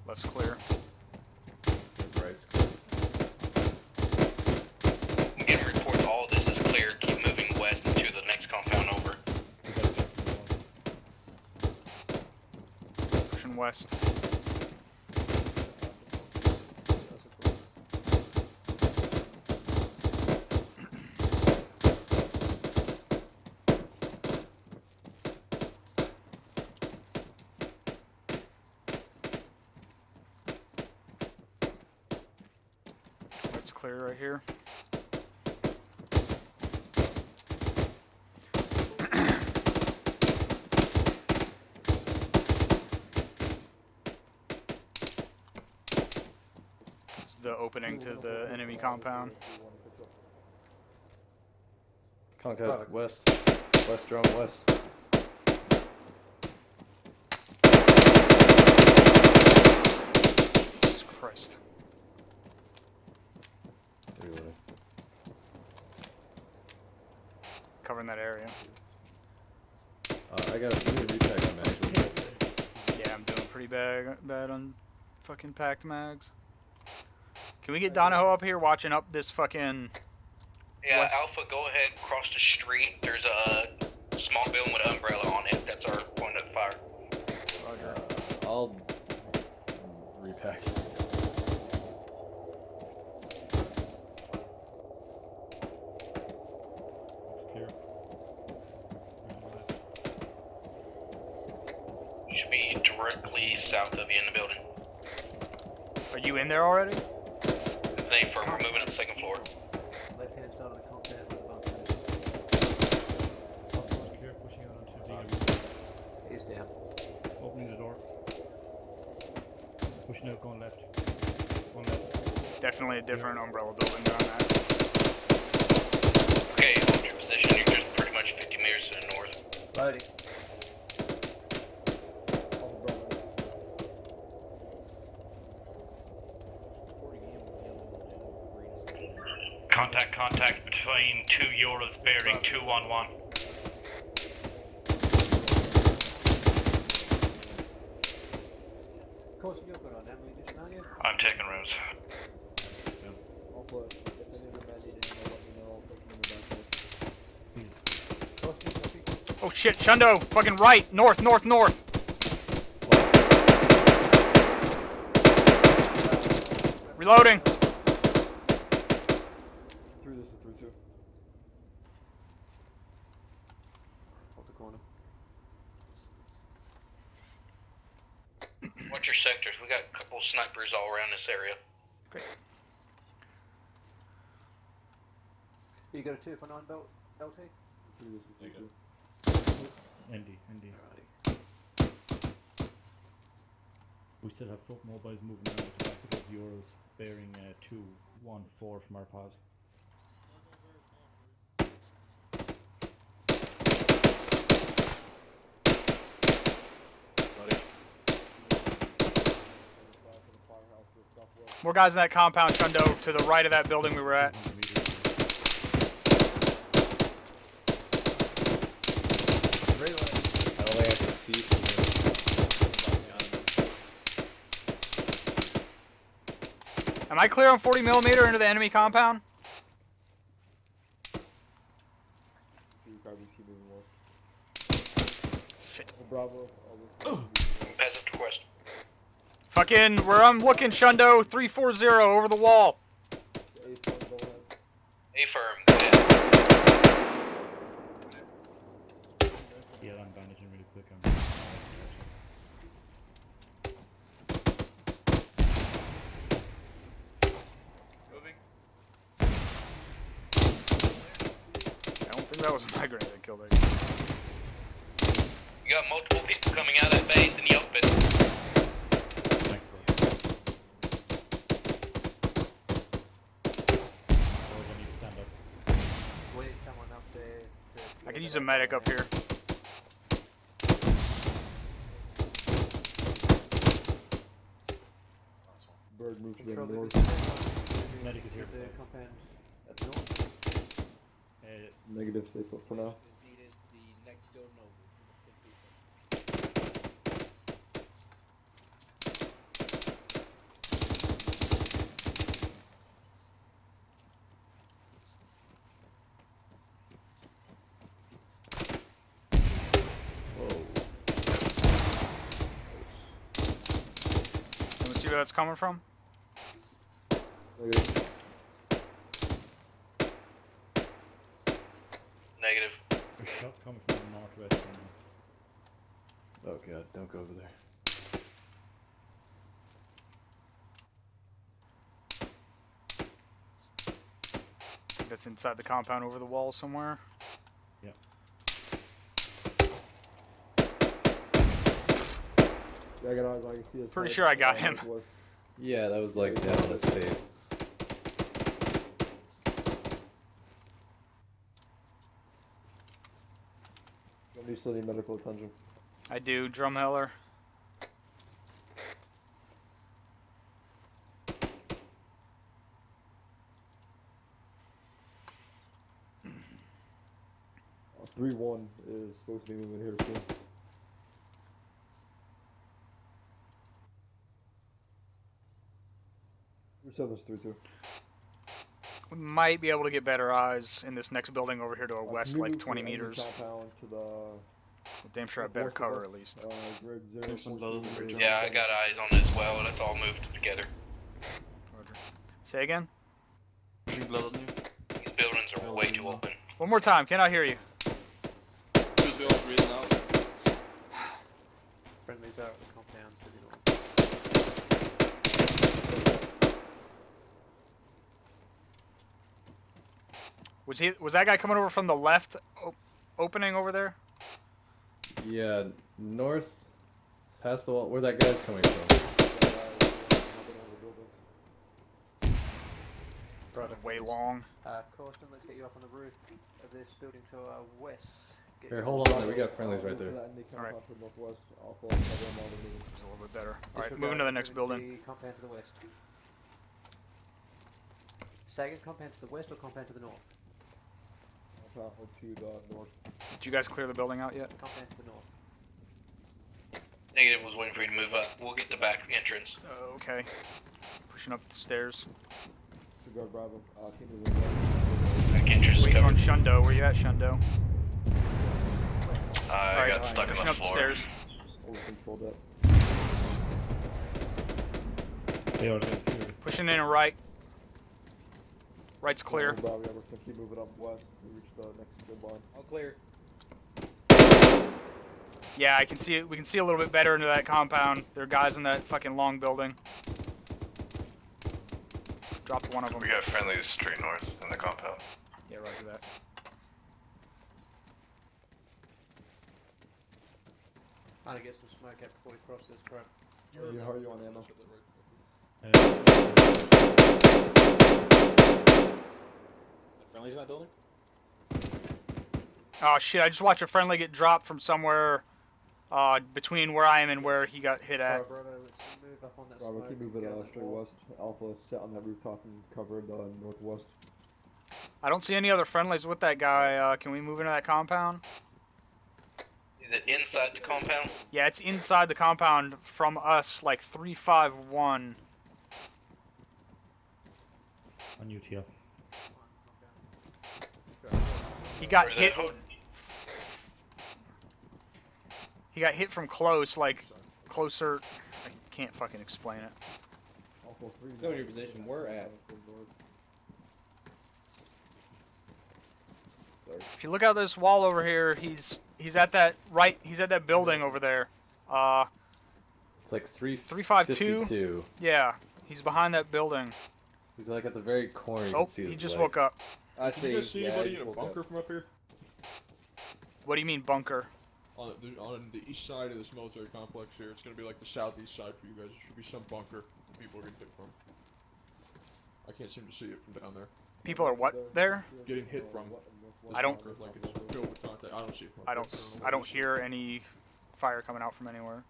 Left's clear. Right's clear. I'm getting reports all of this is clear. Keep moving west to the next compound over. Pushing west. It's clear right here. It's the opening to the enemy compound. Contact west. West drone west. Jesus Christ. Reloading. Covering that area. I got a new repack on mags. Yeah, I'm doing pretty bad on fucking packed mags. Can we get Donahoe up here watching up this fucking... Yeah, west? Alpha, go ahead, cross the street. There's a small building with an umbrella on it. That's our point of fire. Roger. I'll repack it. Clear. You should be directly south of you in the building. Are you in there already? We're moving up the second floor. Left hand side of the compound with above Clear, pushing out onto the... He's down. Opening the door. Pushing out, going left. Going left. Definitely a different umbrella building on that. Okay, hold your position. You're just pretty much 50 meters to the north. Loading. Contact between 2 Euros bearing 211. Caution, you're good on ammunition, aren't you? I'm taking rooms. I'll put, if any of the men need anything, let me know, I'll put them in the backpack. Caution, copy. Oh shit, Shundo! Fucking right! North! Reloading! Through this and through two. Off the corner. Watch your sectors. We got a couple snipers all around this area. Great. You got a 2 for 9 belt, LT? Through this and through two. ND. We still have foot mobiles moving around at the back of those Euros, bearing 214 from our pause. More guys in that compound, Shundo, to the right of that building we were at. I don't think I can see from here. Am I clear on 40mm into the enemy compound? Shit. Bravo. Pass up to west. Fucking, where I'm looking, Shundo, 340 over the wall. A firm. Yeah, I'm bandaging really quick. Moving. I don't think that was my grenade that killed it. You got multiple people coming out of that base in the open. I could use a medic up here. Bird move to the Control north. Medic is here. The compound at the north. Negative, stay put for now. See where that's coming from? Negative. Negative. A shot's coming from the northwest. Oh god, don't go over there. I think that's inside the compound over the wall somewhere. Yep. Yeah, I got eyes, I can see his Pretty face. sure I got him. Yeah, that was like down on his face. Somebody still need medical attention. I do, Drumheller. Uh, 3-1 is supposed to be moving here soon. Seven's 3-2. We might be able to get better eyes in this next building over here to our west, Can you like move 20 to the enemy meters. compound to the Well, damn sure I have better cover at least. Greg There's some blood on the bridge. Yeah, I got eyes on it as well. Let's all move together. Roger. Say again? Pushing blood on you. These buildings are way too open. One more time, cannot hear you. Should be all breathing out. Friendly's out of the compound to the north. Was that guy coming over from the left opening over there? Yeah, north, past the wall, where that guy's coming from. Way long. Caution, let's get you up on the roof of this building to our west. Here, hold on, we got friendlies right there. Alright. It's It's a little bit better. Alright, moving to the next building. Compound to the west. Second compound to the west or compound to the north? Compound to the north. Did you guys clear the building out yet? Compound to the north. Negative was waiting for you to move up. We'll get the back entrance. Okay. Pushing up the stairs. Cigar Bravo. Keep moving up. Back entrance is Waiting on covered. Shundo. Where you at, Shundo? I got stuck Pushing on up the the floor. stairs. Over controlled up. Pushing in and right. Right's clear. Bravo, yeah, we're gonna keep moving up west. We reach the next good line. All clear. Yeah, I can see it. We can see a little bit better into that compound. There are guys in that fucking long building. Dropped one of them. We got friendlies straight north in the compound. Yeah, roger that. Trying to get some smoke out before we cross this crap. How are you on ammo? Friendly's in that building? Oh shit! I just watched a friendly get dropped from somewhere between where I am and where he got hit at. Bravo, let's move up on that Bravo, smoke. keep and moving get on that straight wall. west. Alpha, sit on that rooftop and cover the northwest. I don't see any other friendlies with that guy. Can we move into that compound? Is it inside the compound? Yeah, it's inside the compound from us, like 351. On UTL. He got Where's hit. that hood? He got hit from close, like closer. I can't fucking explain it. Alpha 3. Know your position. We're at. If you look out this wall over here, he's at that right. He's at that building over there. It's like 352. Yeah, he's behind that building. He's like at the very corner. You Oh, can see he his just legs. woke up. I Can you guys see anybody in a bunker from up here? What do you mean bunker? On the east side of this military complex here, it's gonna be like the southeast side for you guys. There should be some bunker people are getting hit from. I can't seem to see it from down there. People are what there? Getting hit from. This I don't- bunker, like it's filled with contact. I don't see it. From I up don't. there. I don't hear any fire coming out from anywhere.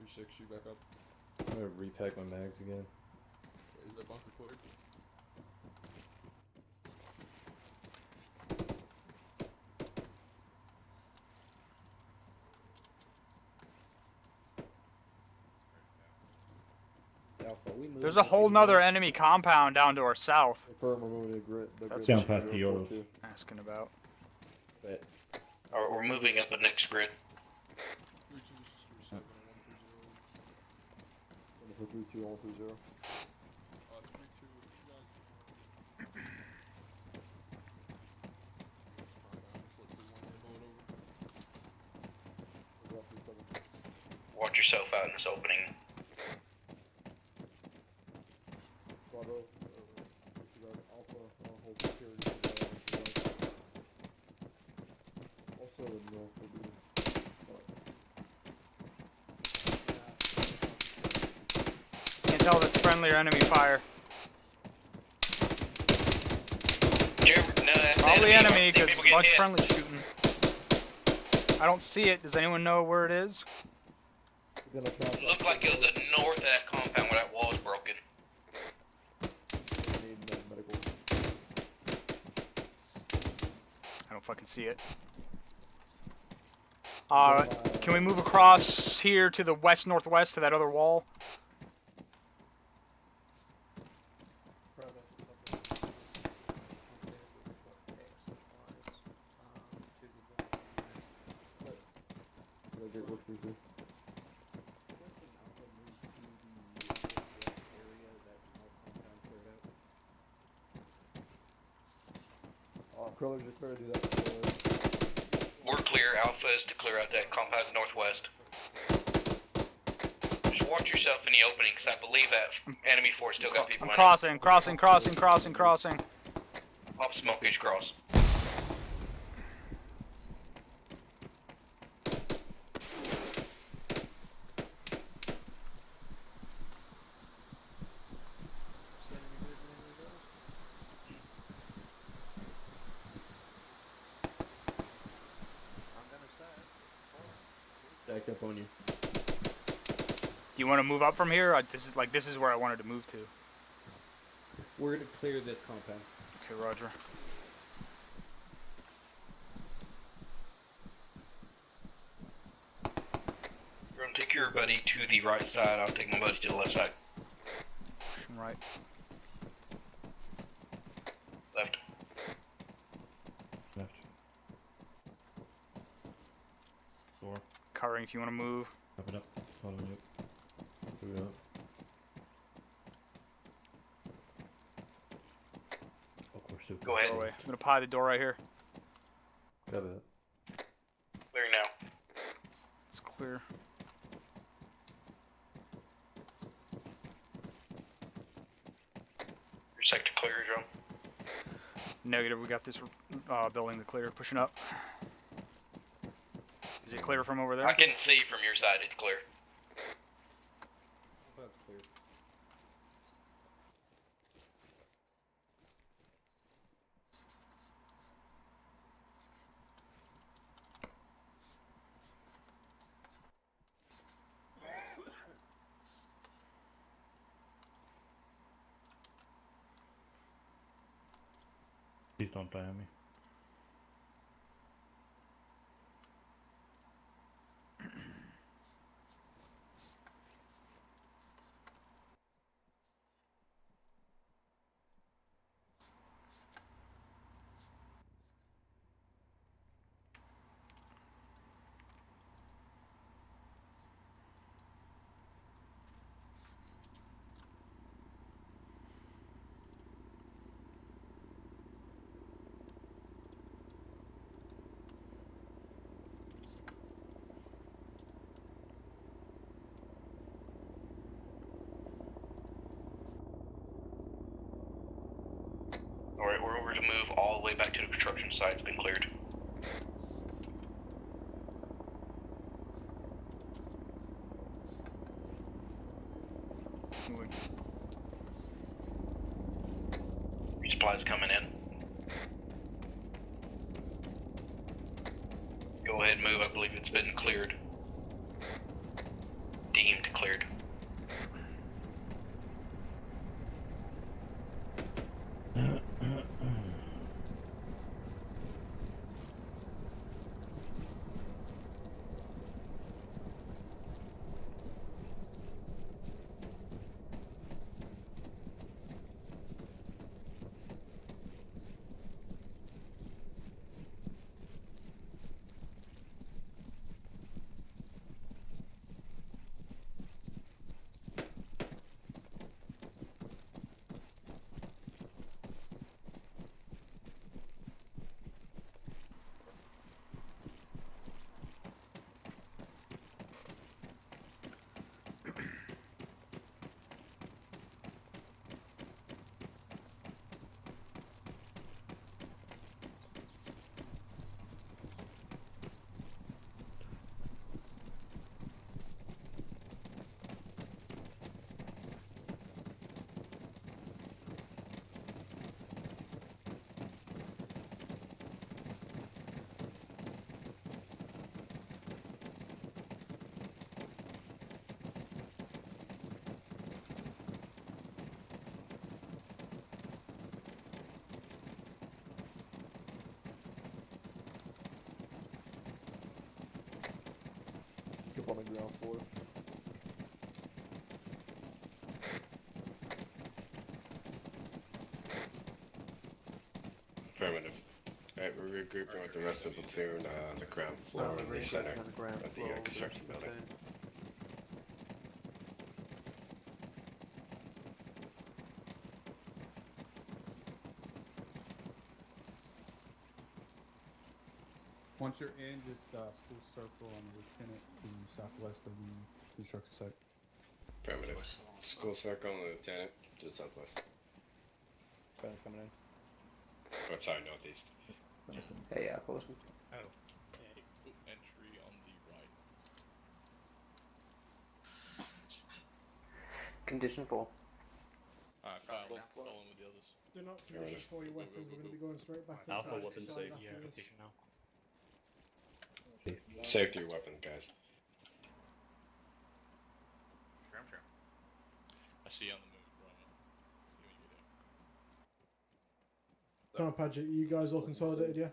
360 back up. I'm gonna repack my mags again. Is that bunker cleared? Alpha, we moved There's a to whole the nother north. enemy compound down to our south. Confirm we're moving to grid. That's Down what past the Yoros. asking about. Alright, we're moving up the next grid. 327 and 130. 32, all 30. 32. Watch yourself out in this opening. Bravo, Alpha, hold security. Also in north will be. Can't tell if it's friendly or enemy fire. No, that's Probably enemy because People there's a bunch of getting friendly shooting. I don't see it. Does anyone know where it is? hit. Looked like it was north of that compound where that wall was broken. I don't fucking see it. Can we move across here to the west-northwest to that other wall? Curler just better do that. We're clear. Alpha is to clear out that compound northwest. Just watch yourself in the opening, because I believe that enemy force still got people I'm in crossing, crossing, crossing, crossing, crossing. it. Pop smoke each cross. Stacked up on you. Do you want to move up from here? This is where I wanted to move to. We're gonna clear this compound. Okay, roger. You're gonna take your buddy to the right side, I'll take my buddy to the left side. Push him right. Left. Left. Door. Covering if you want to move. Wrap it up. Following you. Move it up. Oh, we're super. Go ahead. Doorway. I'm gonna pie the door right here. Got it. Clearing now. It's clear. Your sector clear, Joe. Negative. We got this building to clear. Pushing up. Is it clear from over there? I can see from your side it's clear. That's clear. Please don't die on me. Alright, we're over to move all the way back to the construction site. It's been cleared. Moving. Resupplies coming in. Go ahead and move. I believe it's been cleared. Deemed cleared. Keep on the ground floor. Affirmative. Alright, we're regrouping with the rest of the platoon on the ground floor in the center of the construction building. Once you're in, just full circle on the lieutenant to the southwest of the construction site. Affirmative. School circle and the lieutenant to the southwest. Coming in. Oh, sorry, northeast. Hey, close. Oh. Entry on the right. Condition 4. Alright, following with the others. Do not condition for your weapons. We're going to be going straight back in. Alpha weapon safety application now. Safety your weapon, guys. I see you on the move, right now. See when you get there. Can't Padgett, you guys all consolidated, yeah?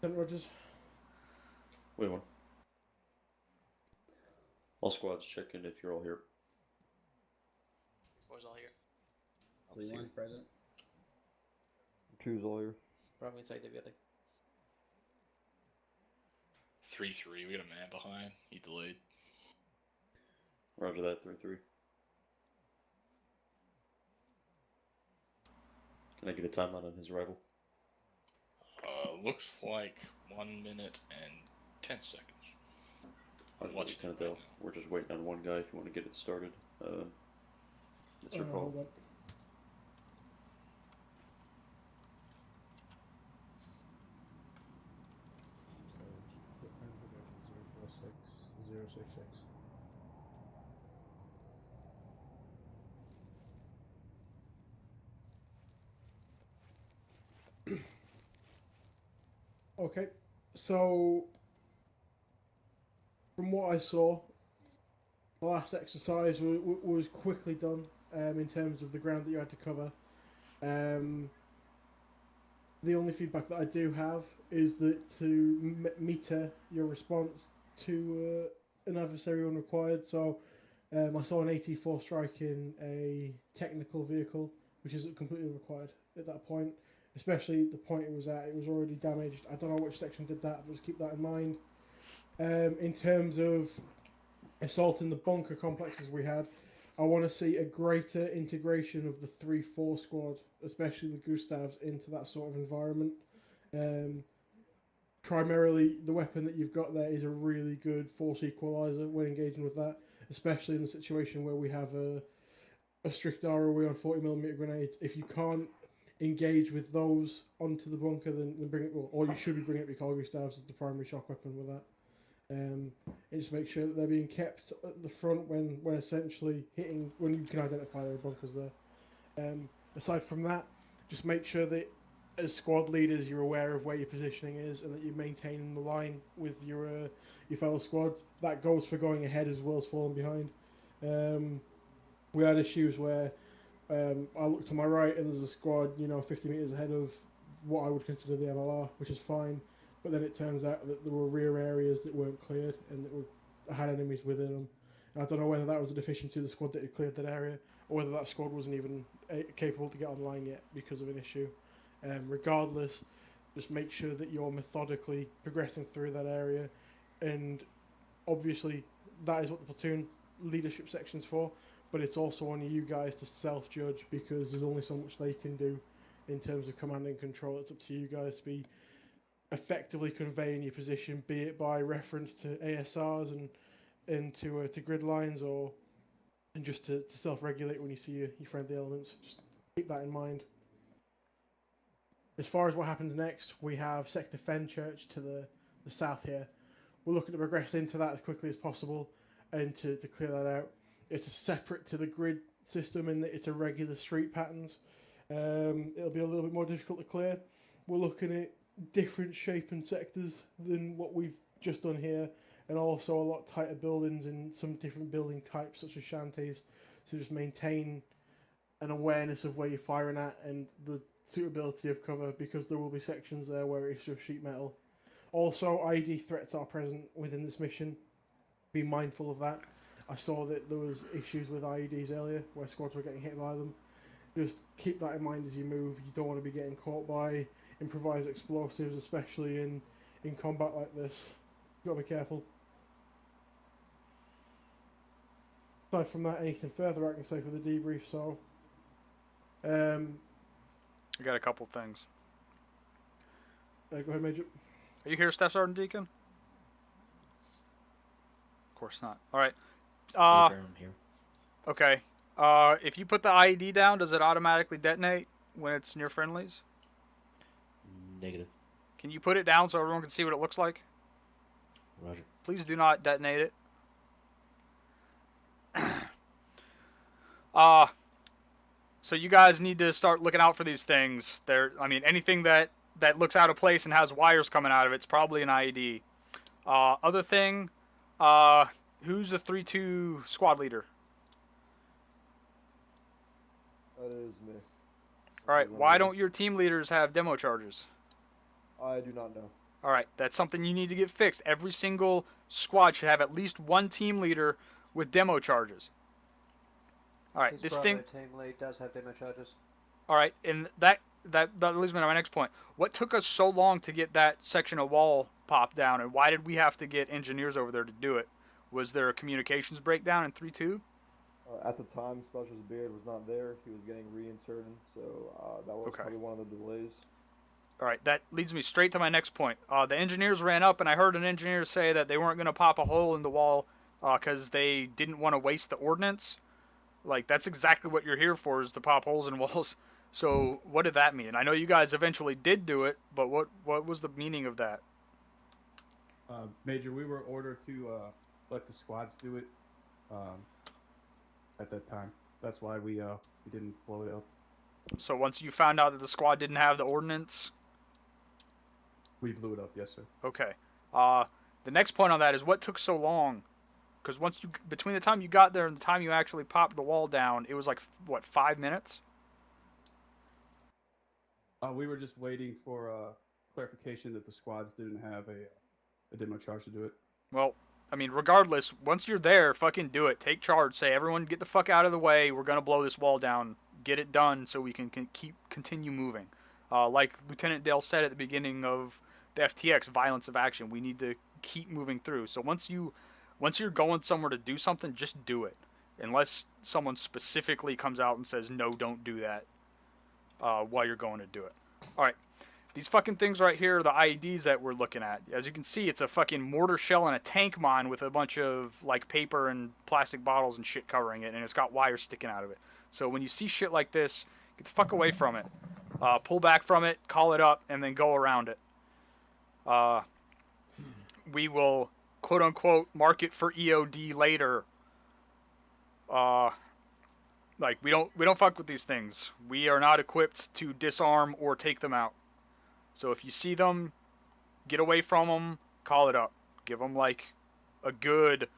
St. Rogers? Wait one. All squads check in if you're all here. Squad's all here. C1 present. 2's all here. Bravo inside the building. 3-3, we got a man behind. He delayed. Roger that, 3-3. Can I get a timeline on his arrival? Looks like 1 minute and 10 seconds. Watch Lieutenant, we're just waiting on one guy if you want to get it started. It's your call. Hold on. Okay, so from what I saw, the last exercise was quickly done in terms of the ground that you had to cover. The only feedback that I do have is that to meter your response to an adversary when required. So I saw an AT4 strike in a technical vehicle, which is completely required at that point. Especially the point it was at, it was already damaged. I don't know which section did that, but just keep that in mind. In terms of assaulting the bunker complexes we had, I want to see a greater integration of the 3-4 squad, especially the Gustavs, into that sort of environment. Primarily, the weapon that you've got there is a really good force equalizer when engaging with that, especially in the situation where we have a strict ROE on 40mm grenades. If you can't engage with those onto the bunker, then bring it. Well, or you should be bringing it with Carl Gustavs as the primary shock weapon with that. And just make sure that they're being kept at the front when essentially hitting, when you can identify their bunkers there. Aside from that, just make sure that as squad leaders you're aware of where your positioning is and that you're maintaining the line with your fellow squads. That goes for going ahead as well as falling behind. We had issues where I looked to my right and there's a squad, 50 meters ahead of what I would consider the MLR, which is fine. But then it turns out that there were rear areas that weren't cleared and that had enemies within them. And I don't know whether that was a deficiency of the squad that had cleared that area, or whether that squad wasn't even capable to get online yet because of an issue. Regardless, just make sure that you're methodically progressing through that area, and obviously that is what the platoon leadership section's for. But it's also on you guys to self-judge, because there's only so much they can do in terms of command and control. It's up to you guys to be effectively conveying your position, be it by reference to ASRs and to grid lines, and just to self-regulate when you see your friendly elements. Just keep that in mind. As far as what happens next, we have Sector Fenchurch to the south here. We're looking to progress into that as quickly as possible and to clear that out. It's separate to the grid system in that it's irregular street patterns. It'll be a little bit more difficult to clear. We're looking at different shape and sectors than what we've just done here, and also a lot tighter buildings and some different building types such as shanties. So just maintain an awareness of where you're firing at and the suitability of cover, because there will be sections there where it's just sheet metal. Also, ID threats are present within this mission. Be mindful of that. I saw that there was issues with IEDs earlier where squads were getting hit by them. Just keep that in mind as you move. You don't want to be getting caught by improvised explosives, especially in combat like this. You've got to be careful. Aside from that, anything further I can say for the debrief, so... I got a couple things. Go ahead, Major. Are you here, Staff Sergeant Deacon? Of course not. Alright. Here. Okay. If you put the IED down, does it automatically detonate when it's near friendlies? Negative. Can you put it down so everyone can see what it looks like? Roger. Please do not detonate it. So you guys need to start looking out for these things. Anything that looks out of place and has wires coming out of it's probably an IED. Other thing, who's the 3-2 squad leader? That is me. Alright, why don't your team leaders have demo charges? I do not know. Alright, that's something you need to get fixed. Every single squad should have at least one team leader with demo charges. Alright, His this Bravo thing... team lead does have demo charges. Alright, and that leads me to my next point. What took us so long to get that section of wall popped down, and why did we have to get engineers over there to do it? Was there a communications breakdown in 3-2? At the time, Special's beard was not there. He was getting reinserted, so that was probably one of the delays. Alright, that leads me straight to my next point. The engineers ran up, and I heard an engineer say that they weren't going to pop a hole in the wall because they didn't want to waste the ordnance. Like, that's exactly what you're here for, is to pop holes in walls. So, what did that mean? I know you guys eventually did do it, but what was the meaning of that? Major, we were ordered to let the squads do it at that time. That's why we didn't blow it up. So once you found out that the squad didn't have the ordnance? We blew it up, yes, sir. Okay. The next point on that is what took so long? Because between the time you got there and the time you actually popped the wall down, it was like, what, 5 minutes? We were just waiting for clarification that the squads didn't have a demo charge to do it. Well, I mean, regardless, once you're there, fucking do it. Take charge. Say, everyone get the fuck out of the way. We're going to blow this wall down. Get it done so we can continue moving. Like Lieutenant Dale said at the beginning of the FTX, violence of action. We need to keep moving through. So once you're going somewhere to do something, just do it. Unless someone specifically comes out and says, no, don't do that while you're going to do it. Alright. These fucking things right here are the IEDs that we're looking at. As you can see, it's a fucking mortar shell and a tank mine with a bunch of like paper and plastic bottles and shit covering it, and it's got wires sticking out of it. So when you see shit like this, get the fuck away from it. Pull back from it, call it up, and then go around it. We will, quote-unquote, mark it for EOD later. Like, we don't fuck with these things. We are not equipped to disarm or take them out. So if you see them, get away from them, call it up. Give them, like, a good,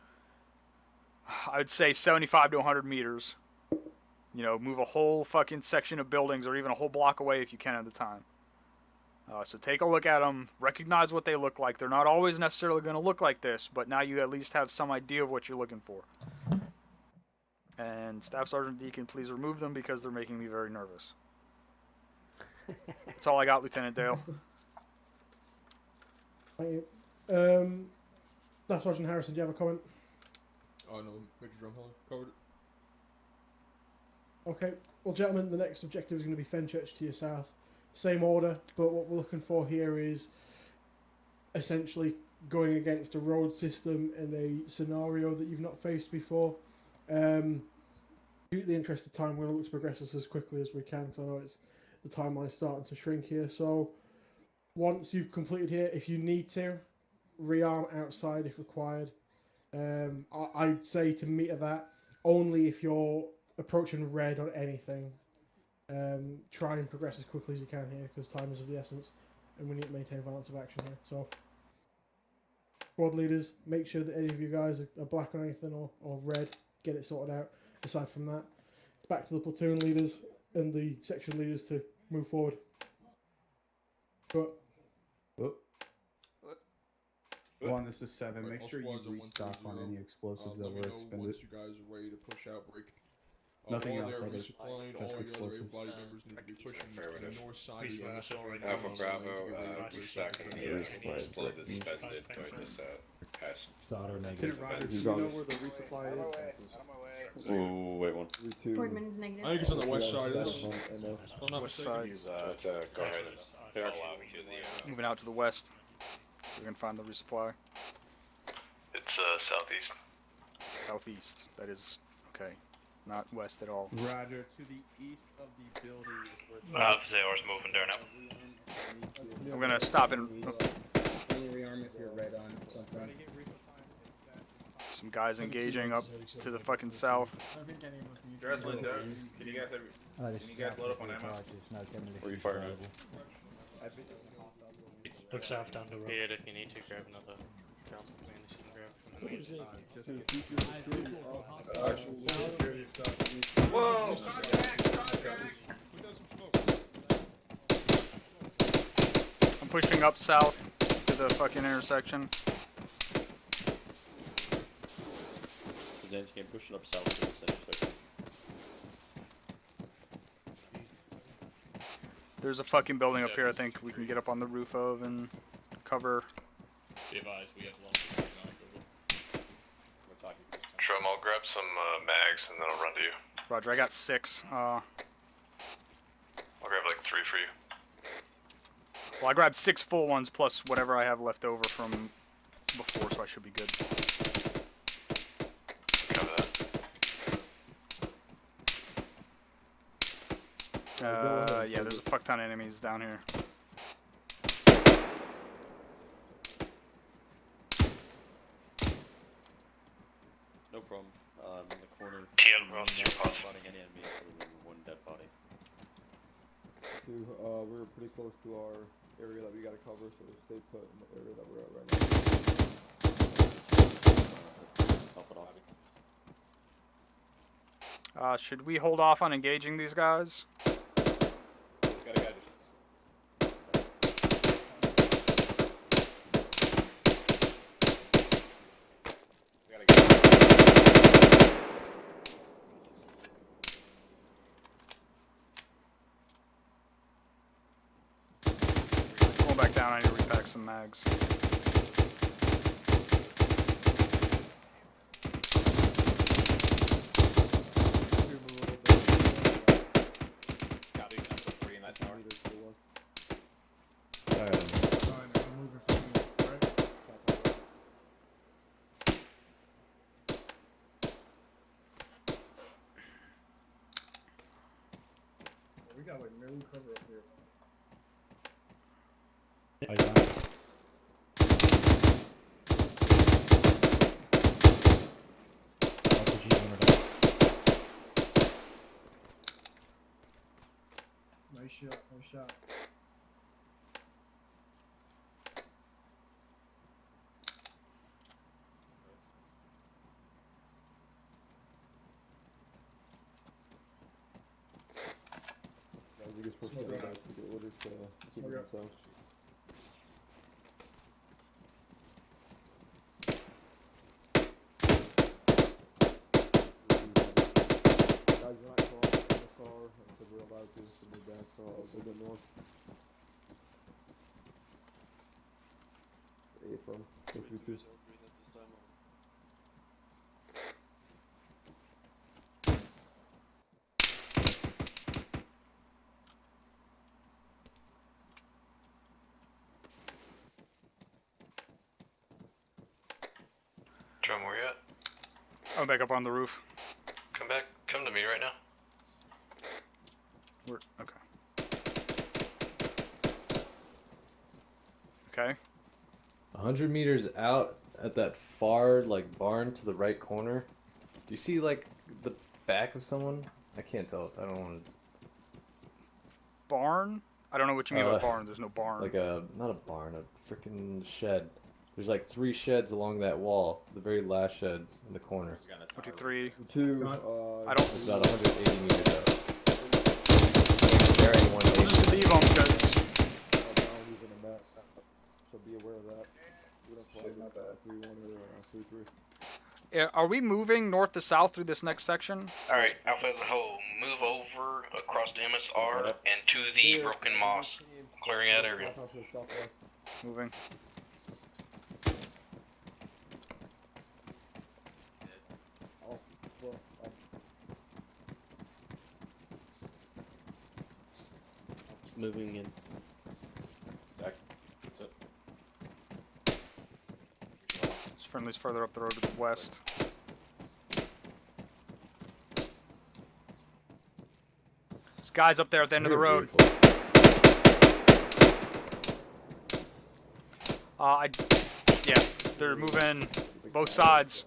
I would say 75 to 100 meters. You know, move a whole fucking section of buildings or even a whole block away if you can at the time. So take a look at them, recognize what they look like. They're not always necessarily going to look like this, but now you at least have some idea of what you're looking for. And Staff Sergeant Deacon, please remove them because they're making me very nervous. That's all I got, Lieutenant Dale. Thank you. Staff Sergeant Harrison, do you have a comment? Oh no, Major Drumheller covered it. Okay, well gentlemen, the next objective is going to be Fenchurch to your south. Same order, but what we're looking for here is essentially going against a road system in a scenario that you've not faced before. Due to the interest of time, we're going to look to progress this as quickly as we can, because I know it's the timeline's starting to shrink here. So once you've completed here, if you need to, rearm outside if required. I'd say to meter that only if you're approaching red on anything. Try and progress as quickly as you can here, because time is of the essence, and we need to maintain balance of action here. So, squad leaders, make sure that any of you guys are black on anything or red. Get it sorted out. Aside from that, it's back to the platoon leaders and the section leaders to move forward. But One, this is 7. Right, Make all sure you squads are restock on 130. any explosives that Let me were know expended. once you guys are ready to push out break. Nothing all else the other resupplying, all just your other explosives. able-bodied members need to be pushing to the north side of the MSR. Alpha Bravo, we stacking the explosives suspended during this past. Solder Lieutenant Roger, do you know where the resupply is? Oh, wait one. Boardman's negative. I think it's on the west side of this. West side. Let's go ahead and Moving out to the west, so we can find the resupply. It's southeast. Southeast. That is okay. Not west at all. Roger, to the east of the building is where... Zeor's moving there now. I'm gonna stop and... Rearm if you're red on something. Some guys engaging up to the fucking south. I don't think any of us need to. Dress Linda, can you guys load up on ammo? Where are you firing at? Look south down the road. If you need to grab another. Whoa! Contact! I'm pushing up south to the fucking intersection. Zansky, I'm pushing up south to this intersection. There's a fucking building up here I think we can get up on the roof of and cover. Be advised, we have long. Trum, I'll grab some mags and then I'll run to you. Roger, I got 6. I'll grab like 3 for you. Well, I grabbed 6 full ones plus whatever I have left over from before, so I should be good. Cover that. Yeah, there's a fuck ton of enemies down here. No problem. In the corner. TL, we're on your pod. Spotting any enemies other than one dead body. We're pretty close to our area that we gotta cover, so stay put in the area that we're at right now. Top it off. Should we hold off on engaging these guys? Going back down, I need to repack some mags. We got like no cover up here. Nice shot, nice shot. I think it's supposed to go back to the orders to keep themselves. Guys, we're not calling the car until we're allowed to move back, so we'll go north. A from Proficiency. Drum, where you at? I'm back up on the roof. Come back. Come to me right now. Okay. Okay. 100 meters out at that far, like, barn to the right corner. Do you see, like, the back of someone? I can't tell. I don't want to... Barn? I don't know what you mean by barn. There's no barn. Like not a barn, a freaking shed. There's like 3 sheds along that wall. The very last shed in the corner. 23. I don't. It's about 180 meters out. Bearing 180. We'll just leave them because. So be aware of that. We don't play that 3-1 or 3-3. Yeah, are we moving north to south through this next section? Alright, Alpha as a whole, move over across to MSR and to the Broken Moss. Clearing that area. Moving. Moving in. Back. That's it. This friendly's further up the road to the west. There's guys up there at the end of the road. Yeah, they're moving both sides.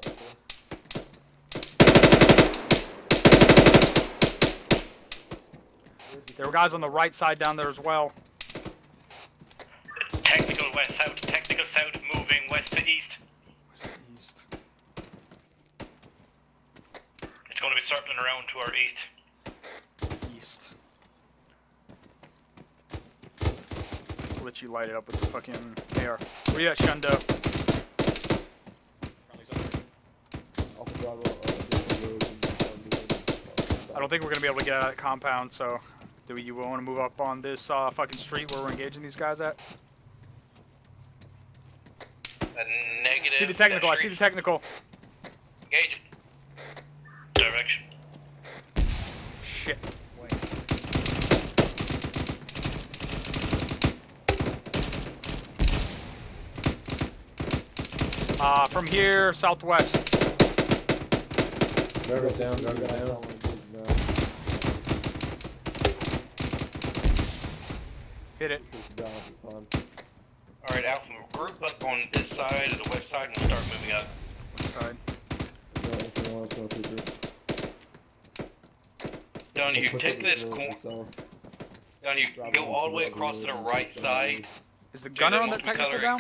There were guys on the right side down there as well. Technical west south, moving west to east. around to our east. East. I'll let you light it up with the fucking AR. Where you at, Shundo? I don't think we're gonna be able to get out of that compound, so do you want to move up on this fucking street where we're engaging these guys at? Negative. See the technical, I see the technical. Engage. Direction. Shit. From here, southwest. Drive it down, drive it down. Hit it. Alright, Alpha, group up on this side of the west side and start moving up. West side. Don, you take this corner. Don, you go all the way across to the right side. Is the gunner on that technical down?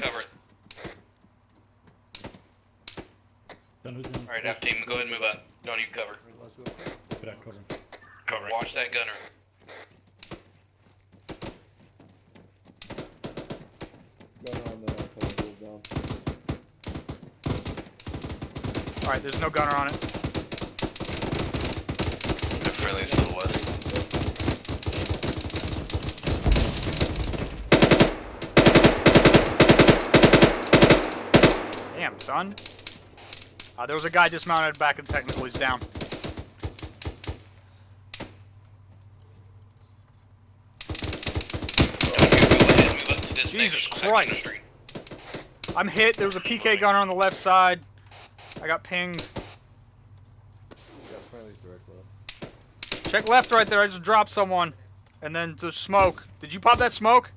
Alright, F team, go ahead and move up. Don, you cover. Cover. Watch that gunner. Alright, there's no gunner on it. They're friendly to the west. Damn, son. There was a guy dismounted back of the technical. He's down. Jesus Christ. I'm hit. There was a PK gunner on the left side. I got pinged. Check left right there. I just dropped someone. And then just smoke. Did you pop that smoke?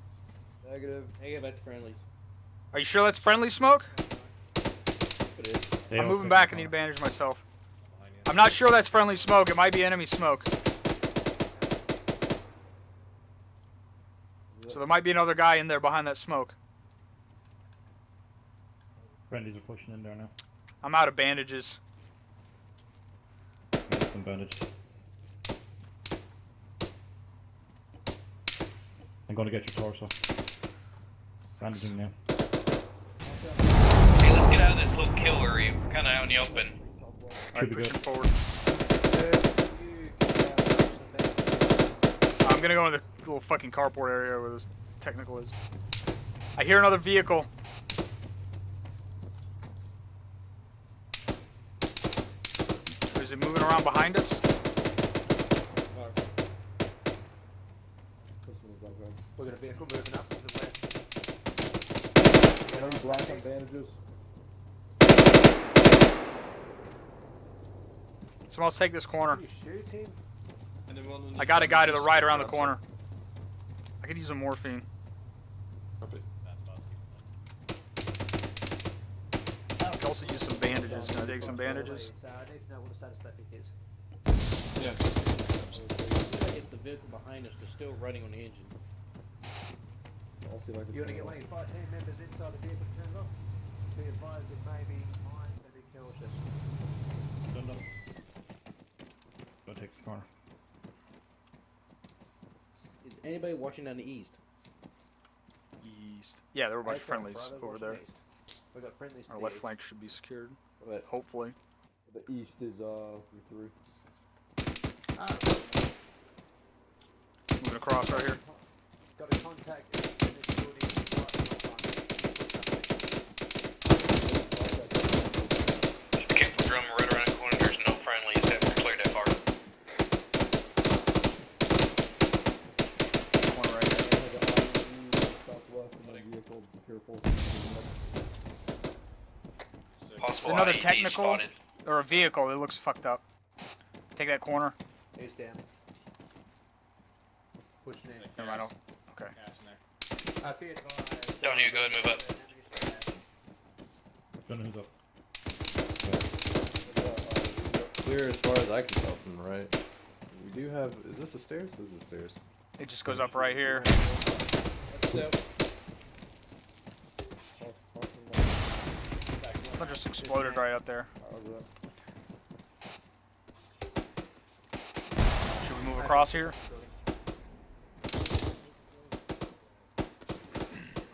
Negative. Negative, that's friendlies. Are you sure that's friendly smoke? It is. I'm moving back. I need to bandage myself. I'm not sure that's friendly smoke. It might be enemy smoke. So there might be another guy in there behind that smoke. Friendlies are pushing in there now. I'm out of bandages. Get some bandages. I'm going to get your torso. Bandaging now. Hey, let's get out of this little kill area. We're kind of out in the open. Alright, pushing forward. I'm gonna go in the little fucking carport area where this technical is. I hear another vehicle. Is it moving around behind us? We've got a vehicle moving up to the west. Black on bandages. Someone else take this corner. Shooting. I got a guy to the right around the corner. I could use some morphine. Copy. I could also use some bandages. Can I take some bandages? So I need to know what the statistic is. Yeah. If the vehicle behind us is still running on the engine. You want to get one of your 5 team members inside the vehicle turned off? Be advised it may be mine, so be cautious. Done up. Go take this corner. Is anybody watching on the east? East. Yeah, there were a bunch of friendlies over there. We got friendlies. Our left flank should be secured. But Hopefully. the east is through. Moving across right here. Got a contact in this building. Kick the drum right around the corner. There's no friendlies. Have cleared that part. One right there. Southwest and the vehicle, be careful. There's another technical or a vehicle. It looks fucked up. Take that corner. He's down. Pushing in. Never mind. Okay. Be advised. Don't you go ahead and move up. Don't know who's up. Clear as far as I can tell from the right. We do have. Is this the stairs? This is the stairs. It just goes up right here. Something just exploded right up there. move across here.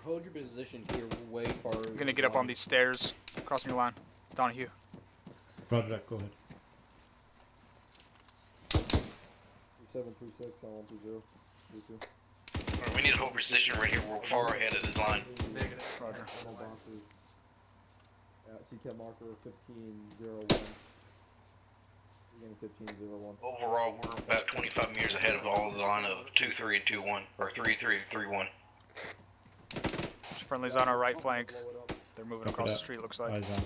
Hold your position here way far. I'm gonna get up on these stairs, crossing your line. Donahue. Roger that, go ahead. 3736 on 120. 32. Alright, we need to hold position right here. We're far ahead of the line. Negative. Roger. No bounces. CTEP marker 1501. Again 1501. Overall, we're about 25 meters ahead of all of the line of 2-3 and 2-1, or 3-3 and 3-1. Friendly's on our right flank. They're moving across the street, looks like. Eyes on.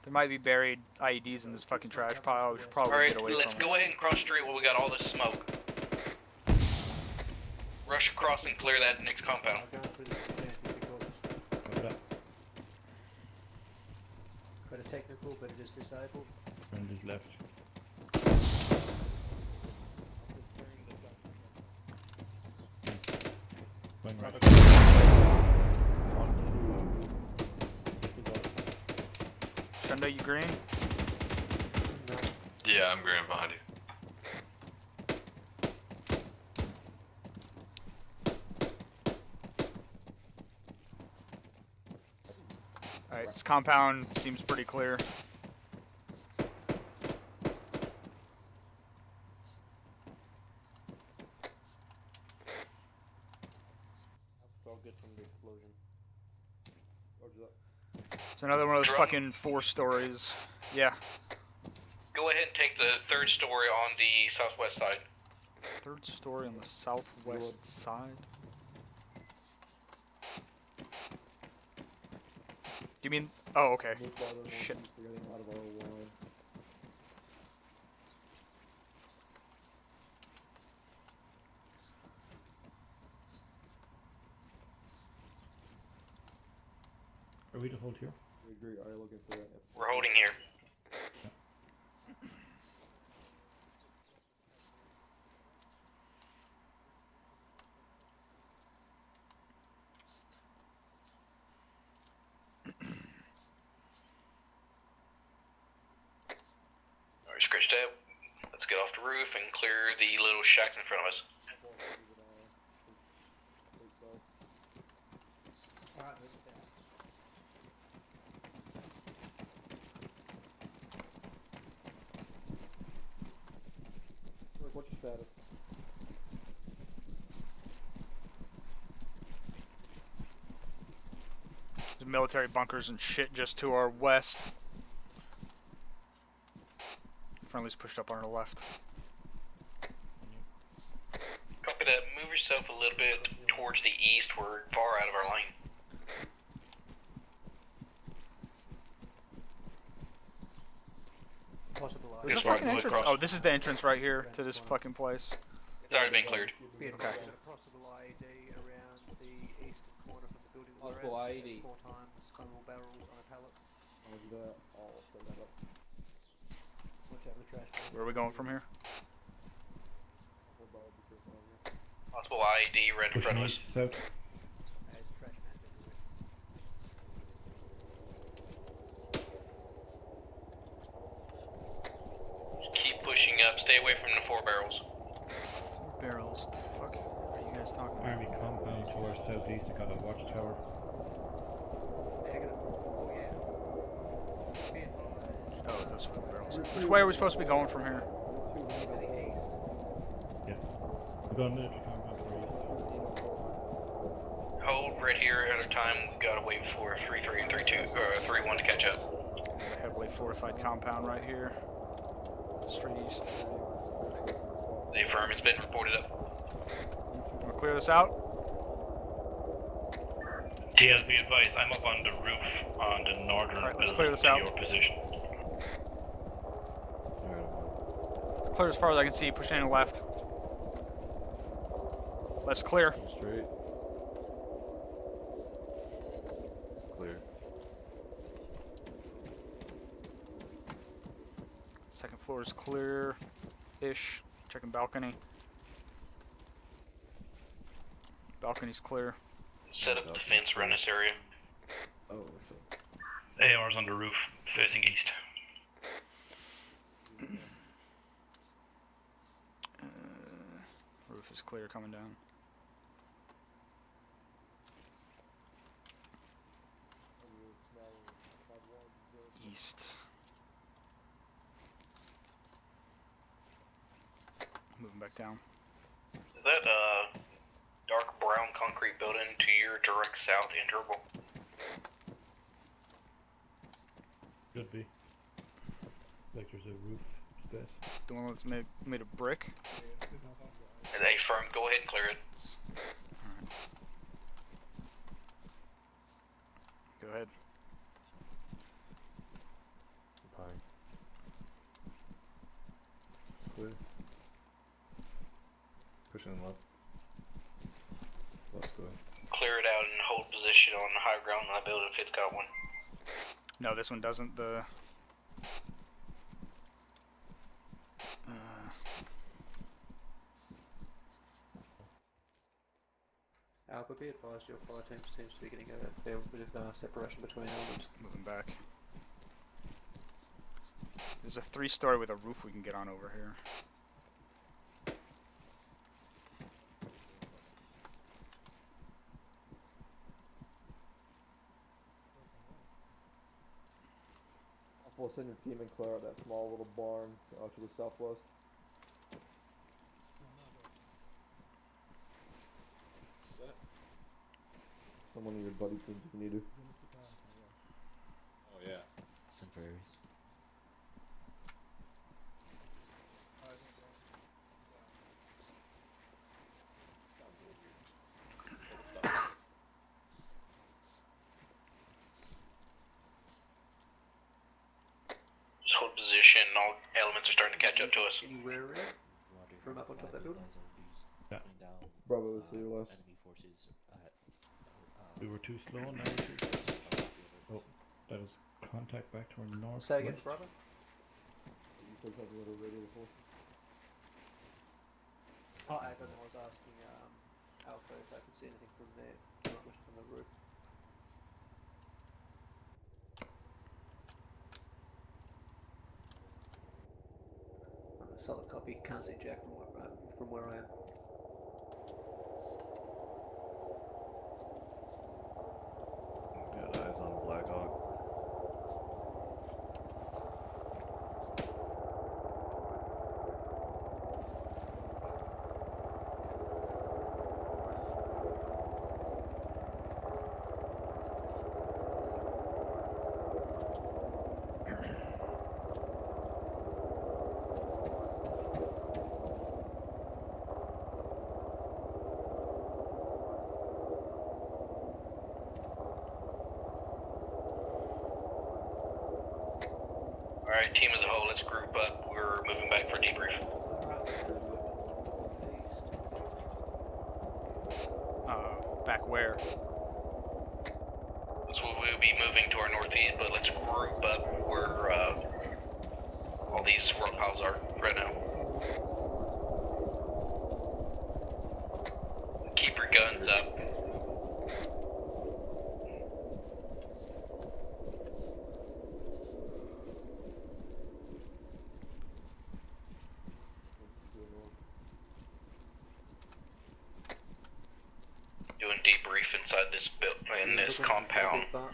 There might be buried IEDs in this fucking trash pile. We should probably get away Alright, from let's them. go ahead and cross street while we got all this smoke. Rush across and clear that next compound. Copy that. Better technical, better just disabled. Friend is left. Going right. Shunda, you green? Yeah, I'm green behind you. Alright, this compound seems pretty clear. It's all good from the explosion. It's another one of those fucking 4 stories. Yeah. Go ahead and take the 3rd story on the southwest side. 3rd story on the southwest side. Do you mean? Oh, okay. Shit. Are we to hold here? We agree. Are you looking for that? We're holding here. Alright, scratch that. Let's get off the roof and clear the little shacks in front of us. What's your status? There's military bunkers and shit just to our west. Friendly's pushed up on our left. Copy that. Move yourself a little bit towards the east. We're far out of our lane. There's a fucking entrance. Oh, this is the entrance right here to this fucking place. It's already been cleared. Okay. Possible IED around the east corner from the building. Possible IED. 4 times, scramble barrels on a pallet. I'll set that up. Watch out for the trash can. Where are we going from here? Possible IED right in front of us. South. There's trash cans everywhere. Just keep pushing up. Stay away from the 4 barrels. 4 barrels. What the fuck are you guys talking about? Army compound to our southeast. I got a watchtower. Oh, those 4 barrels. Which way are we supposed to be going from here? Yeah. We're going military compound to our east. Hold right here at a time. We gotta wait for 3-3 and 3-2, 3-1 to catch up. There's a heavily fortified compound right here. Straight east. The affirm has been reported up. We'll clear this out. TS, be advised, I'm up on the roof on the northern Alright, let's building clear this to out. your position. It's clear as far as I can see. Push in left. Let's clear. Straight. It's clear. Second floor is clear-ish. Checking balcony. Balcony's clear. Set up the fence around this area. Oh, AR's on the roof. Facing east. Roof is clear coming down. East. Moving back down. Is that dark brown concrete building to your direct south interval? Could be. Like there's a roof space. The one that's made of brick. Is A firm? Go ahead and clear it. Alright. Go ahead. Fine. It's clear. Pushing left. Left's clear. Clear it out and hold position on the high ground on that building if it's got one. No, this one doesn't. The Alpha, be advised your fire team seems to be getting a fair bit of separation between elements. moving back. There's a 3-story with a roof we can get on over here. We'll send your team and clear out that small little barn to the southwest. Someone of your buddy teams if you need to. Oh yeah. Some fairies. Just hold position. All elements are starting to catch up to us. Anywhere from up on top of that building? Yeah. Bravo, see you left. Enemy forces at, We were too slow, now we're too fast. Oh, that is contact back to our north. Say again, brother? You guys have another radio before? Oh, I don't know, I was asking Alpha if I could see anything from there, not much from the roof. Solid copy, can't see Jack from where I am. Got eyes on Black Hawk. Alright, team as a whole, let's group up. We're moving back for debrief. Back where? So we'll be moving to our northeast, but let's group up where all these rock piles are right now. Keep your guns up. Doing debrief inside this in this compound. Are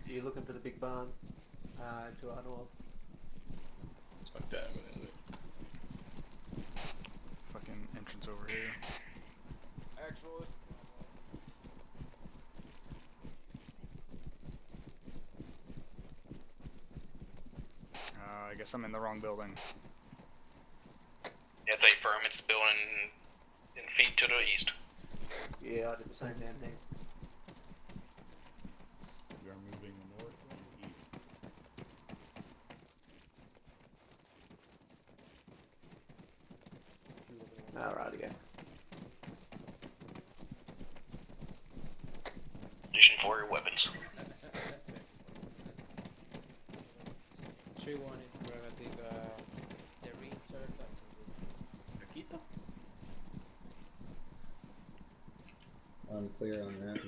you looking for the big barn to our north? It's like that, isn't it? Fucking entrance over here. Actually. I guess I'm in the wrong building. Yeah, it's a firm. It's the building in feet to the east. Yeah, I did the same damn thing. We are moving north and east. Alright, again. Position for your weapons. 3-1 interrogative, the reinsert Rakita? Unclear on that.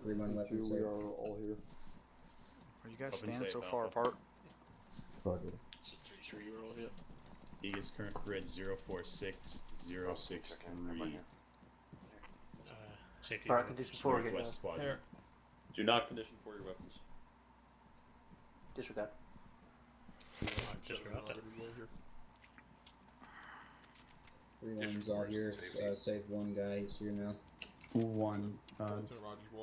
3-1 weapons. We are all here. Are you guys standing so far apart? Bugger. It's a 3-3 roll hit. Biggest current grid 046063. Safety. Alright, condition 4 again, guys. Northwest quadrant. Do not condition for your weapons. Disregard. Just forgot that. 3-1's all here. Save one guy. He's here now. 1.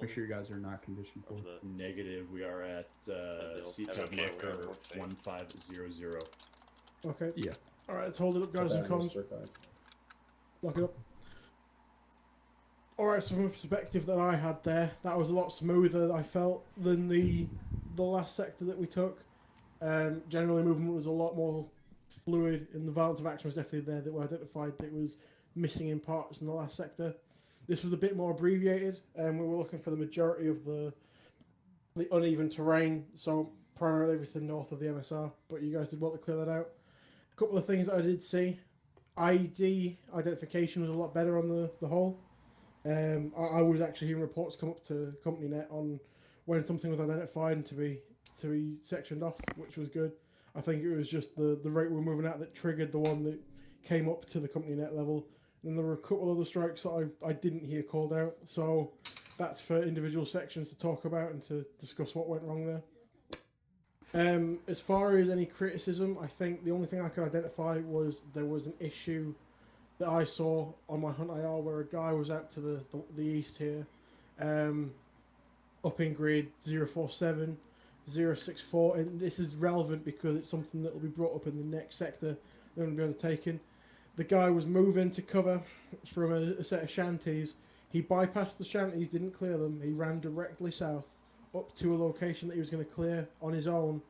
Make sure you guys are not conditioned for. Negative. We are at CTEP marker 1500. Okay. Yeah. Alright, let's hold it up, guys, and comms. Lock it up. Alright, so from a perspective that I had there, that was a lot smoother, I felt, than the last sector that we took. Generally, movement was a lot more fluid, and the balance of action was definitely there that we identified that was missing in parts in the last sector. This was a bit more abbreviated, and we were looking for the majority of the uneven terrain, so primarily everything north of the MSR, but you guys did want to clear that out. A couple of things that I did see. ID identification was a lot better on the whole. I was actually hearing reports come up to CompanyNet on when something was identified and to be sectioned off, which was good. I think it was just the rate we were moving at that triggered the one that came up to the CompanyNet level. And there were a couple other strikes that I didn't hear called out, so that's for individual sections to talk about and to discuss what went wrong there. As far as any criticism, I think the only thing I could identify was there was an issue that I saw on my hunt IR where a guy was out to the east here, up in grid 047, 064, and this is relevant because it's something that will be brought up in the next sector that will be undertaken. The guy was moving to cover from a set of shanties. He bypassed the shanties, didn't clear them. He ran directly south up to a location that he was going to clear on his own.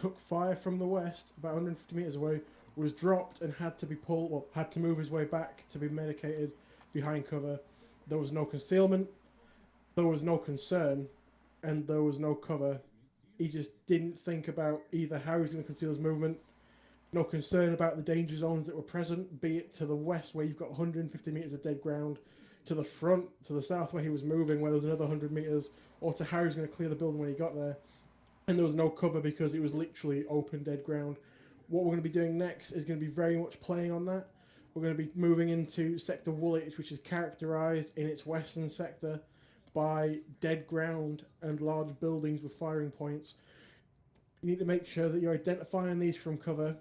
Took fire from the west, about 150 meters away. Was dropped and had to be had to move his way back to be medicated behind cover. There was no concealment. There was no concern, and there was no cover. He just didn't think about either how he was going to conceal his movement. No concern about the danger zones that were present, be it to the west where you've got 150 metres of dead ground, to the front, to the south where he was moving where there was another 100 metres, or to how he was going to clear the building when he got there. And there was no cover because it was literally open dead ground. What we're going to be doing next is going to be very much playing on that. We're going to be moving into Sector Woolwich, which is characterised in its western sector by dead ground and large buildings with firing points. You need to make sure that you're identifying these from cover.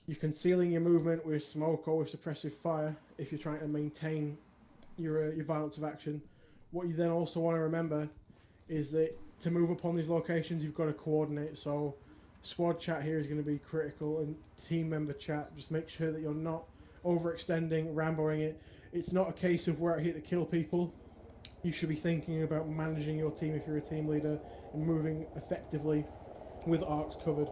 You're concealing your movement with smoke or with suppressive fire if you're trying to maintain your violence of action. What you then also want to remember is that to move upon these locations you've got to coordinate, so squad chat here is going to be critical, and team member chat. Just make sure that you're not overextending, ramboing it. It's not a case of we're out here to kill people. You should be thinking about managing your team if you're a team leader and moving effectively with arcs covered.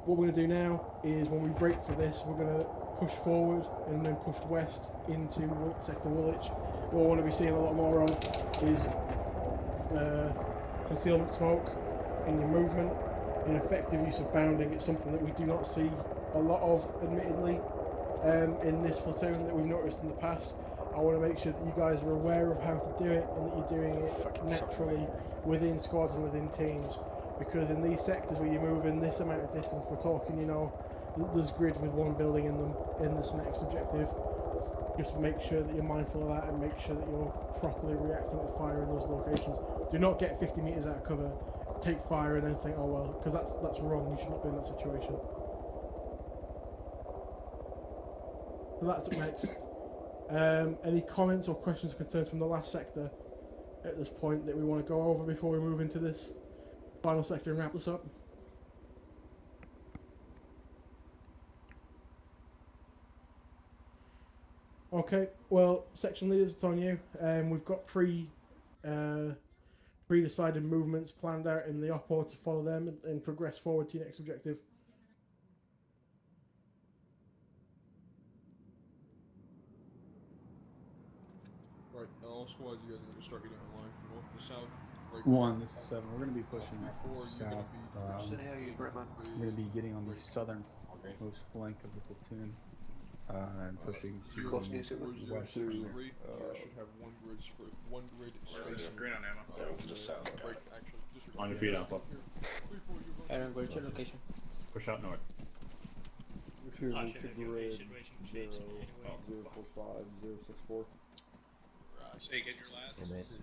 What we're going to do now is when we break for this, we're going to push forward and then push west into Sector Woolwich. What we want to be seeing a lot more of is concealment smoke in your movement, and effective use of bounding. It's something that we do not see a lot of, admittedly, in this platoon that we've noticed in the past. I want to make sure that you guys are aware of how to do it and that you're doing it naturally within squads and within teams. Because in these sectors where you move in this amount of distance, we're talking, you know, there's grids with one building in them in this next objective. Just make sure that you're mindful of that and make sure that you're properly reacting to fire in those locations. Do not get 50 meters out of cover, take fire and then think, oh well, because that's wrong. You should not be in that situation. So that's up next. Any comments or questions or concerns from the last sector at this point that we want to go over before we move into this final sector and wrap this up? Okay, well, section leaders, it's on you. We've got pre-decided movements planned out in the OPPO to follow them and progress forward to your next objective. Right, all squads, you guys are going to start getting online from north to south. Right 1, this is 7. We're going to be pushing south. We're going to be getting on the southern most flank of the platoon and pushing to the west. should have one grid spacing. Green on ammo. To the south. Actually, On your feet, Alpha. Aaron, where's your location? Push out north. If you're moved to grid 045-064. Say again your last.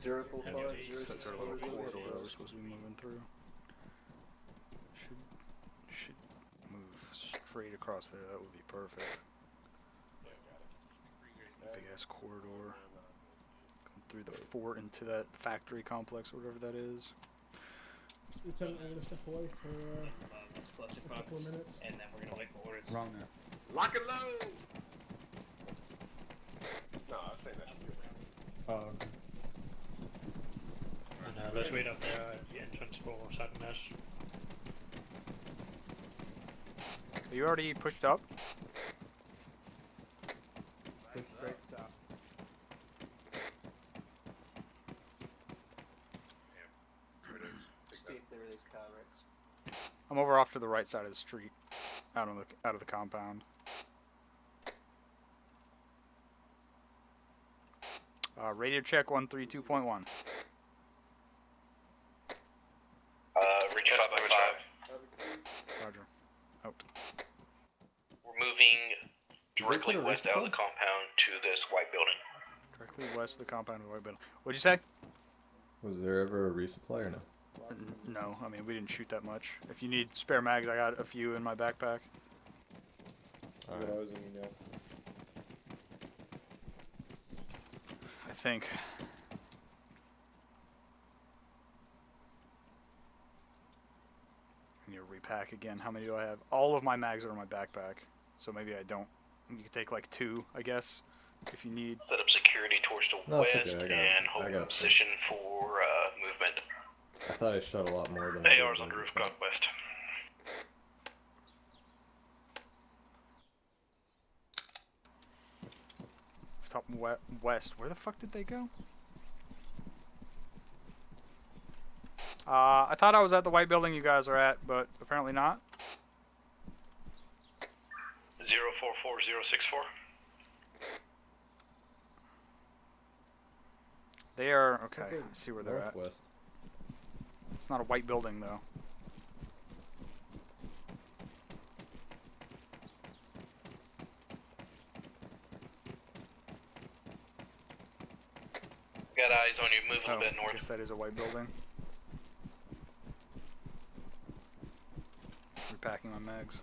045-064. That's sort of a little corridor that we're supposed to be moving through. Should move straight across there. That would be perfect. Big ass corridor. Come through the fort into that factory complex, or whatever that is. Lieutenant, I'm gonna step away for a couple of minutes. And then we're gonna wait for orders. Wrong now. Lock and load! No, I was saying that to you. And let's wait up there at the entrance for sudden mess. Are you already pushed up? Push straight south. Stay clear of these car wrecks. I'm over off to the right side of the street, out of the compound. Radio check 132.1. Reach 5x5. Roger. Out. We're moving directly west out of the compound to this white building. Directly west of the compound of the white building. What'd you say? Was there ever a resupply or no? No, I mean we didn't shoot that much. If you need spare mags, I got a few in my backpack. Alright. I think. I need to repack again. How many do I have? All of my mags are in my backpack, so maybe I don't. You could take like 2, I guess, if you need. Set up security towards the No, it's west okay, and hold got position for movement. I thought I shot a lot more than AR's on the roof, got west. Top west. Where the fuck did they go? I thought I was at the white building you guys are at, but apparently not. 044064. They are okay. I see where they're at. Northwest. It's not a white building though. Got eyes on you. Move a little bit I north. guess that is a white building. Repacking my mags.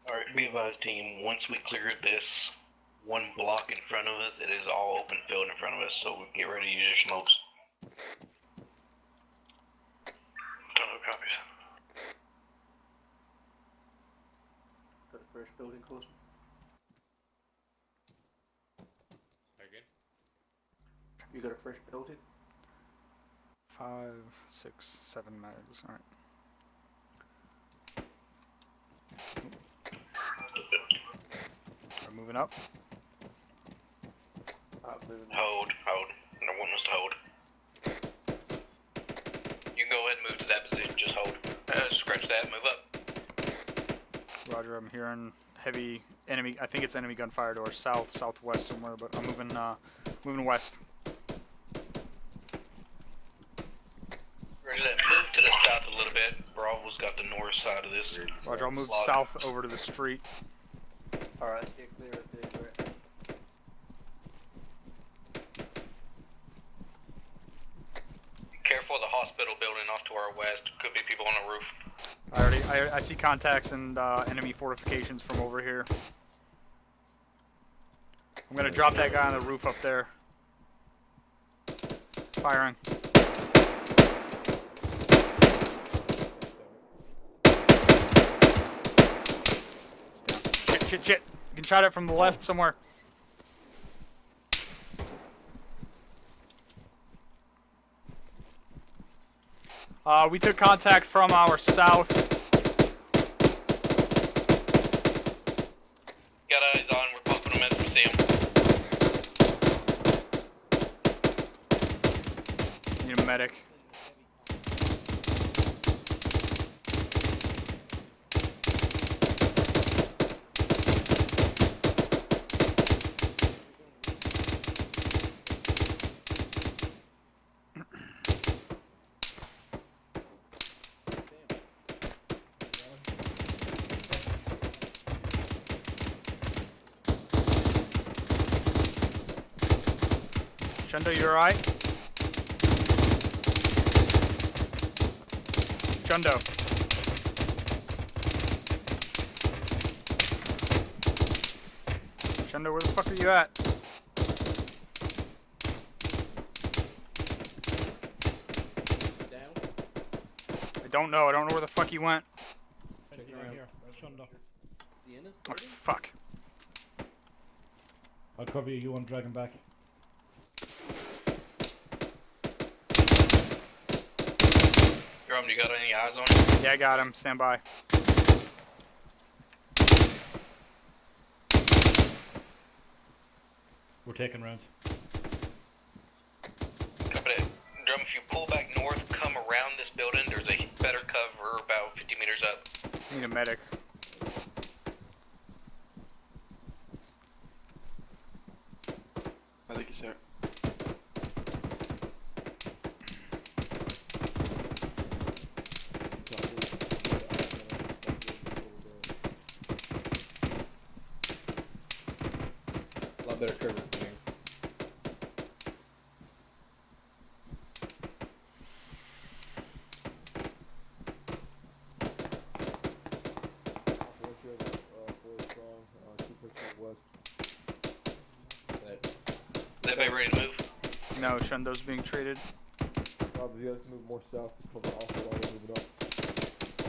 Alright, be advised team, once we clear this one block in front of us, it is all open field in front of us, so get ready to use your smokes. Don't copies. Got a fresh building close. Again? You got a fresh building? 5, 6, 7 mags. Alright. We're moving up. Hold. No one wants to hold. You can go ahead and move to that position, just hold. Scratch that, move up. Roger, I'm hearing heavy enemy. I think it's enemy gunfire to our south, southwest somewhere, but I'm moving west. Ready to move to the south a little bit. Bravo's got the north side of this. Roger, I'll move Log. south over to the street. Alright, stay clear of the direct. Be careful of the hospital building off to our west. Could be people on the roof. I see contacts and enemy fortifications from over here. I'm gonna drop that guy on the roof up there. Firing. It's down. Shit. You can shot it from the left somewhere. We took contact from our south. Got eyes on, we're popping them as we see them. Need a medic. Shundo, you alright? Shundo. Shundo, where the fuck are you at? I don't know. I don't know where the fuck he went. Right here. Shundo. Oh, fuck. I'll cover you. You want to drag him back? Drum, you got any eyes on him? Yeah, I got him. Stand by. We're taking rounds. Copy that. Drum, if you pull back north, come around this building, there's a better cover about 50 meters up. Need a medic. I think he's here. A lot better cover for me. Is everybody ready to move? No, Shundo's being traded. Rob, you guys move more south to cover Alpha while we move it up.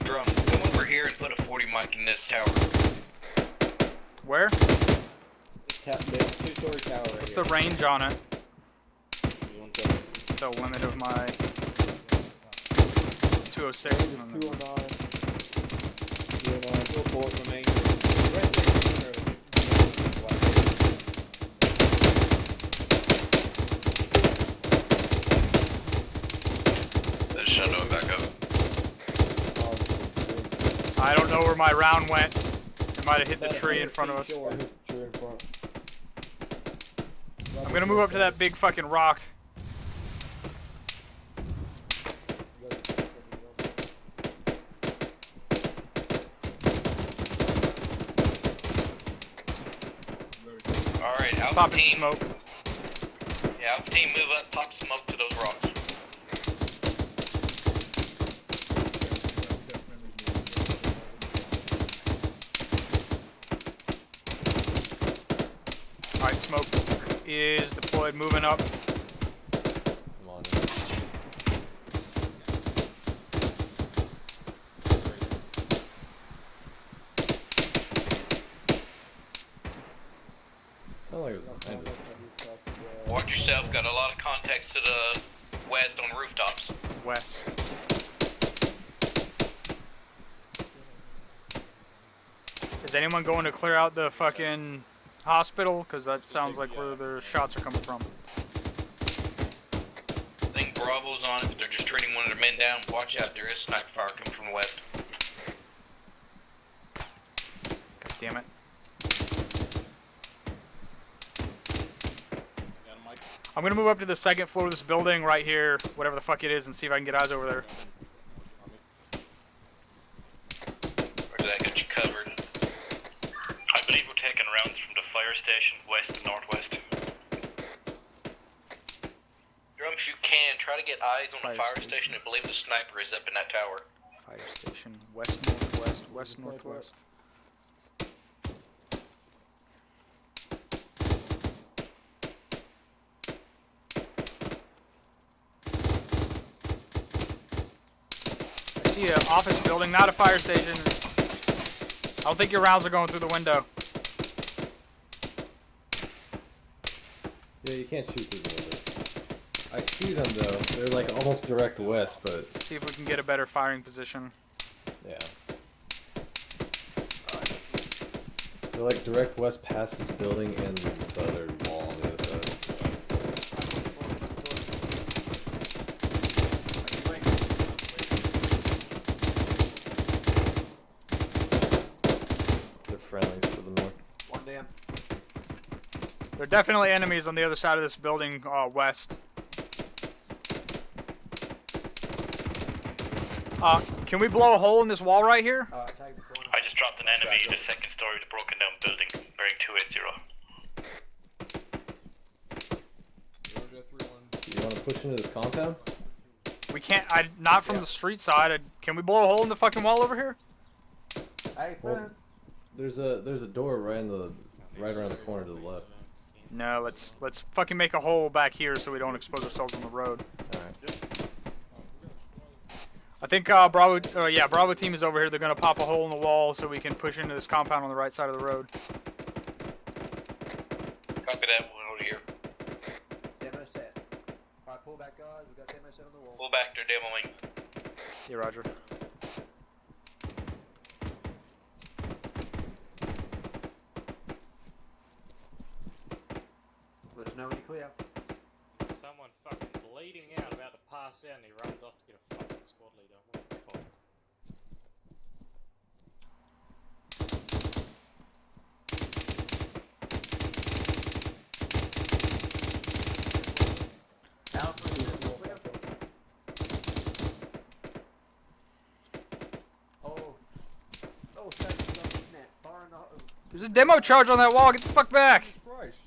Drum, come over here and put a 40 mic in this tower. Where? There's a two-story tower right What's here. the range on it? You want the It's the limit of my 206. 209. 209. We'll pull it from me. Let's Shundo it back up. I don't know where my round went. It might have hit the tree in front of us. I'm gonna move up to that big fucking rock. Alright, Alpha Popping team. smoke. Yeah, Alpha team, move up, pop smoke to those rocks. Alright, smoke is deployed, moving up. Come on. Sound like it was ended. Watch yourself, got a lot of contacts to the west on rooftops. West. Is anyone going to clear out the fucking hospital? Because that sounds like where the shots are coming from. I think Bravo's on it, but they're just trading one of their men down. Watch out, there is sniper fire coming from the west. God damn it. I'm gonna move up to the second floor of this building right here, whatever the fuck it is, and see if I can get eyes over there. Roger that, got you covered. I believe we're taking rounds from the fire station west and northwest. Drum, if you can, try to get eyes on the Fire fire station. I believe the sniper is up in that tower. Fire station, west, northwest, west, northwest. I see an office building, not a fire station. I don't think your rounds are going through the window. Yeah, you can't shoot through the windows. I see them though. They're like almost direct west, but See if we can get a better firing position. yeah. They're like direct west past this building and the other wall on the other side. They're friendlies to the north. One down. are definitely enemies on the other side of this building, west. Can we blow a hole in this wall right here? I just dropped an enemy in the second story of the broken down building, bearing 280. You want to push into this compound? We can't. Not from the street side. Can we blow a hole in the fucking wall over here? Hey, well, there's a door right around the corner to the left. No, let's fucking make a hole back here so we don't expose ourselves on the road. Alright. I think Bravo team is over here. They're gonna pop a hole in the wall so we can push into this compound on the right side of the road. Copy that. One over here. Demo set. Alright, pull back, guys. We've got demo set on the wall. Pull back. They're demoing. Yeah, Roger. Let us know when you're clear. Someone fucking bleeding out, about to pass out, and he runs off to get a fucking squad leader. What the fuck? There's a demo charge on that wall. Get the fuck back. Christ.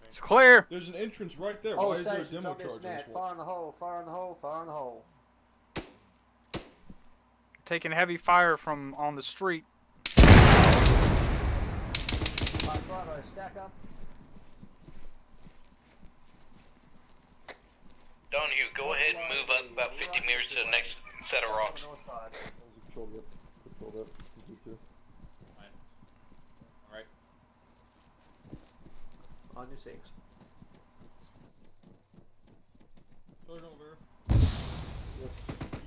It's clear. There's an entrance right there. Oh, Why is there a stations demo on this charge on this net. wall? Fire in the hole, fire in the hole, fire in the hole, fire in the hole. Taking heavy fire from on the street. Alright, Bravo, stack up. Donahue, go ahead and move up about 50 meters to the next set of rocks. Alright. On your 6. Sergeant over. You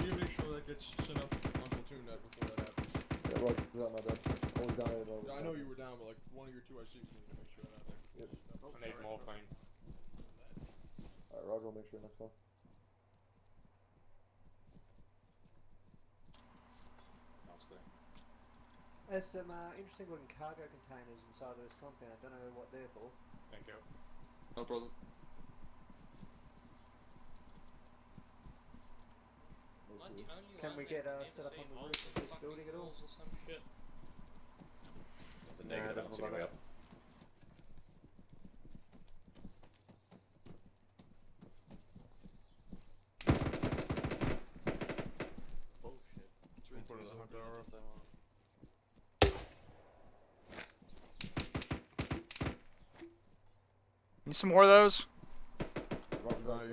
need to make sure that gets sent up on platoon net before that happens. Yeah, Roger, forgot my bad. I was down there. Yeah, I know you were down, but like one of your two ICs need to make sure that happens. Yep. I need morphine. Alright, Roger, will make sure next time. There's some interesting looking cargo containers inside of this compound. Don't know what they're for. Thank you. No problem. Can we get set up on the roof of this building at all? Or some shit. There's a negative. I don't see any way up. Bullshit. Put it in the hunter arrow. Need some more of those? Roger, go ahead.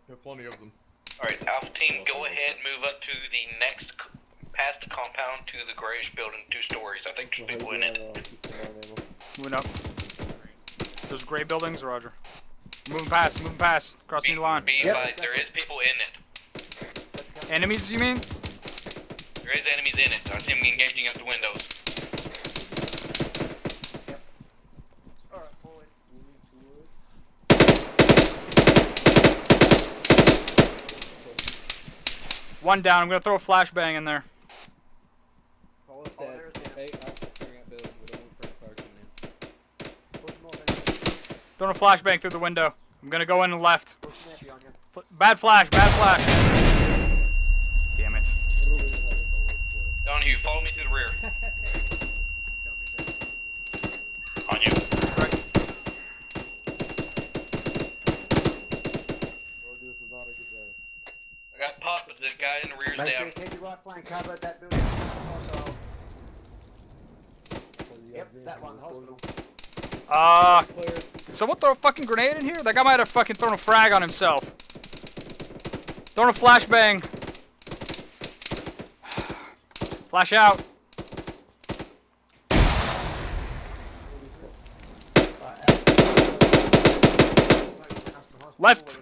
You have plenty of them. Alright, Alpha Team, go ahead, move up to the next, past the compound to the grayish building, 2 stories. I think there's people in it. Moving up. Those gray buildings, Roger. Moving past, crossing the line. Be advised, there is people in it. Enemies, you mean? There is enemies in it. I see them engaging out the windows. Alright, forward. One down. I'm gonna throw a flashbang in there. Oh, there's the Hey, I'll bring that building. We don't want to bring parking in. Throwing a flashbang through the window. I'm gonna go in and left. snappy on you. Bad flash. Damn it. Donahue, follow me to the rear. On you. I got popped, but the guy in the rear's Make sure down. you keep your right flank covered. That building. Also. Yep, that one. Hospital. Did someone throw a fucking grenade in here? That guy might have fucking thrown a frag on himself. Throwing a flashbang. Flash out. Left.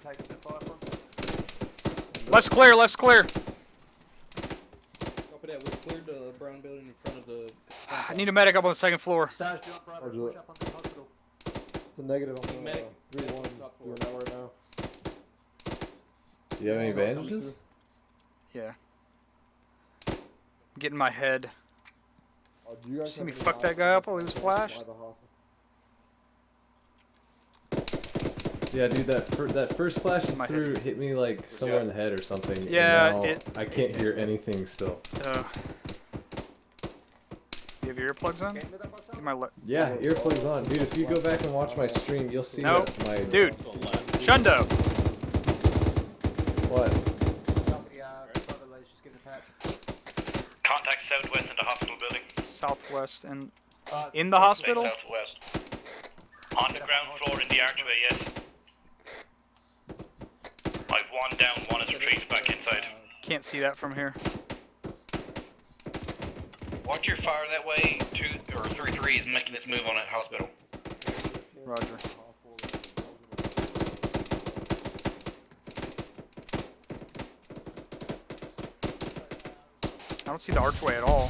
Left's clear, left's clear. Copy that. We cleared the brown building in front of the... I need a medic up on the second floor. Roger that. It's a negative. I'm gonna 3-1. Doing that right now. Do you have any bandages? Yeah. Getting my head. Do you guys See have me any fuck that eyes guy on up while he was the flashed? by the hospital? Yeah, dude, that first flash he My threw head. hit me like somewhere in the head or something. Yeah, and now I can't hear anything still. You have your earplugs on? Get my Yeah, earplugs on, dude. If you go back and watch my stream, you'll see Nope. that my Dude, Shundo. What? Contact southwest into hospital building. Southwest and in the hospital? Southwest. On the ground floor in the archway, yes. I've one down, one is retreated back inside. Can't see that from here. Watch your fire that way. 2 or 3-3 is making its move on that hospital. Roger. I don't see the archway at all.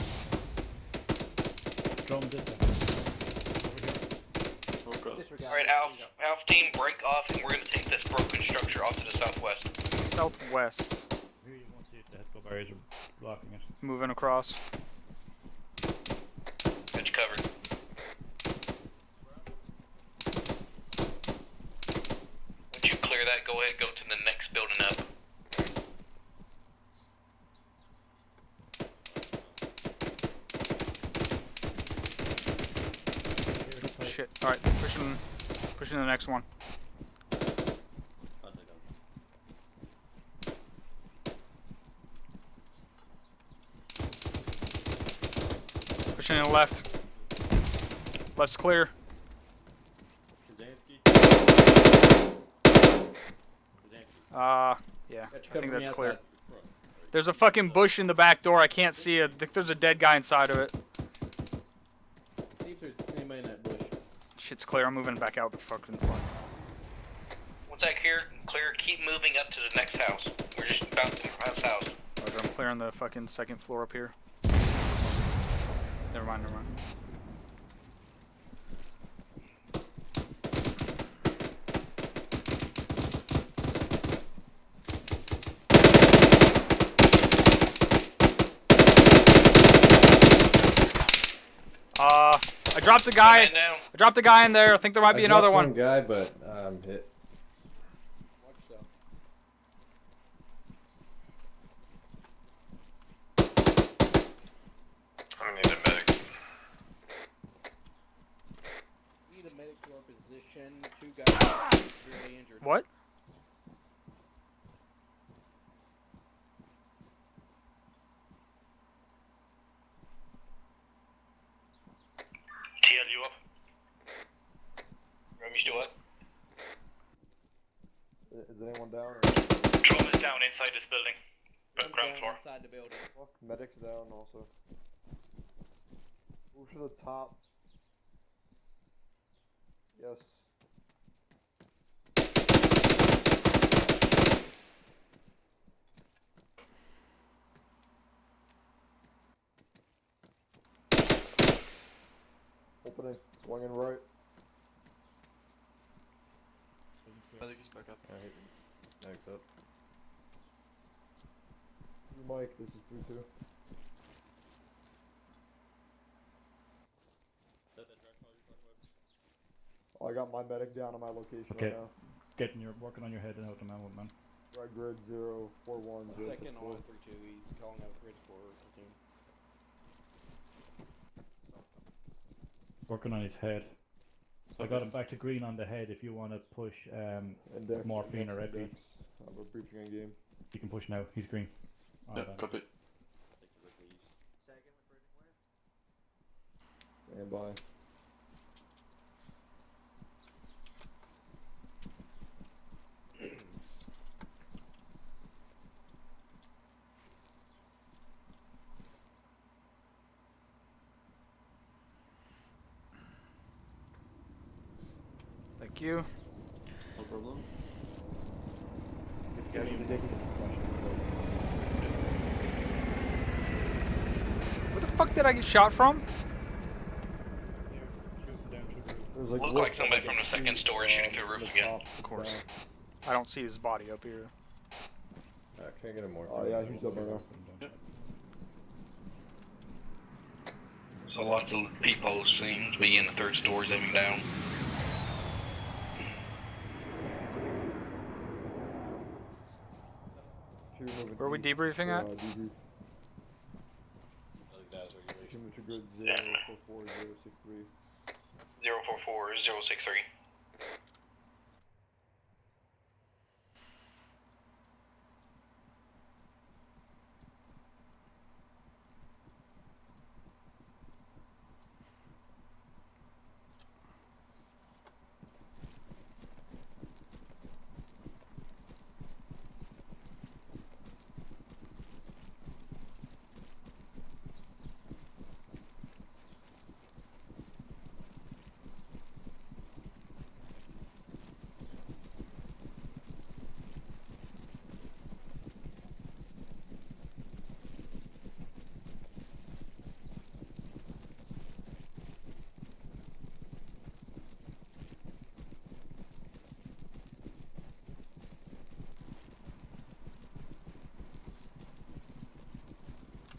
Alright, Alpha team, break off and we're gonna take this broken structure off to the southwest. Southwest. Here you won't see it, the headco barriers are blocking it. Moving across. Got you covered. Once you clear that, go ahead, go to the next building up. Shit. Alright, pushing the next one. Pushing in the left. Left's clear. Yeah, I think that's clear. There's a fucking bush in the back door. I can't see it. I think there's a dead guy inside of it. See if there's anybody in that bush. Shit's clear. I'm moving back out to fucking front. Once that clear, keep moving up to the next house. We're just about to house. Roger, I'm clearing the fucking second floor up here. Never mind. I dropped the guy. I dropped the guy in there. I think there might be another one. Guy, but I'm hit. I need a medic. Need a medic to our position. 2 guys severely injured. What? TL, you up? Rome, you still up? Is anyone down? Drum is down inside this building. Ground floor. Inside the building. Medic's down also. Move to the top. Yes. Opening. Swinging right. I think he's back up. Alright. Next up. Mike, this is 3-2. Oh, I got my medic down on my location Okay. right now. Working on your head and out the man with man. Right grid 041. Second on 3-2. He's calling out grid for platoon. Working on his head. I got him back to green on the head. If you want to push morphine or epi, We're breaching in game. you can push now. He's green. Yeah, copy. Stand by. Thank you. No problem. Where the fuck did I get shot from? Look like somebody from the second story shooting through the roof again. Of course. I don't see his body up here. Can I get a more? Oh yeah, he's up right now. So lots of people seem to be in the third stories aiming down. Where are we debriefing at? Debrief. Signature grid 044063. 044063.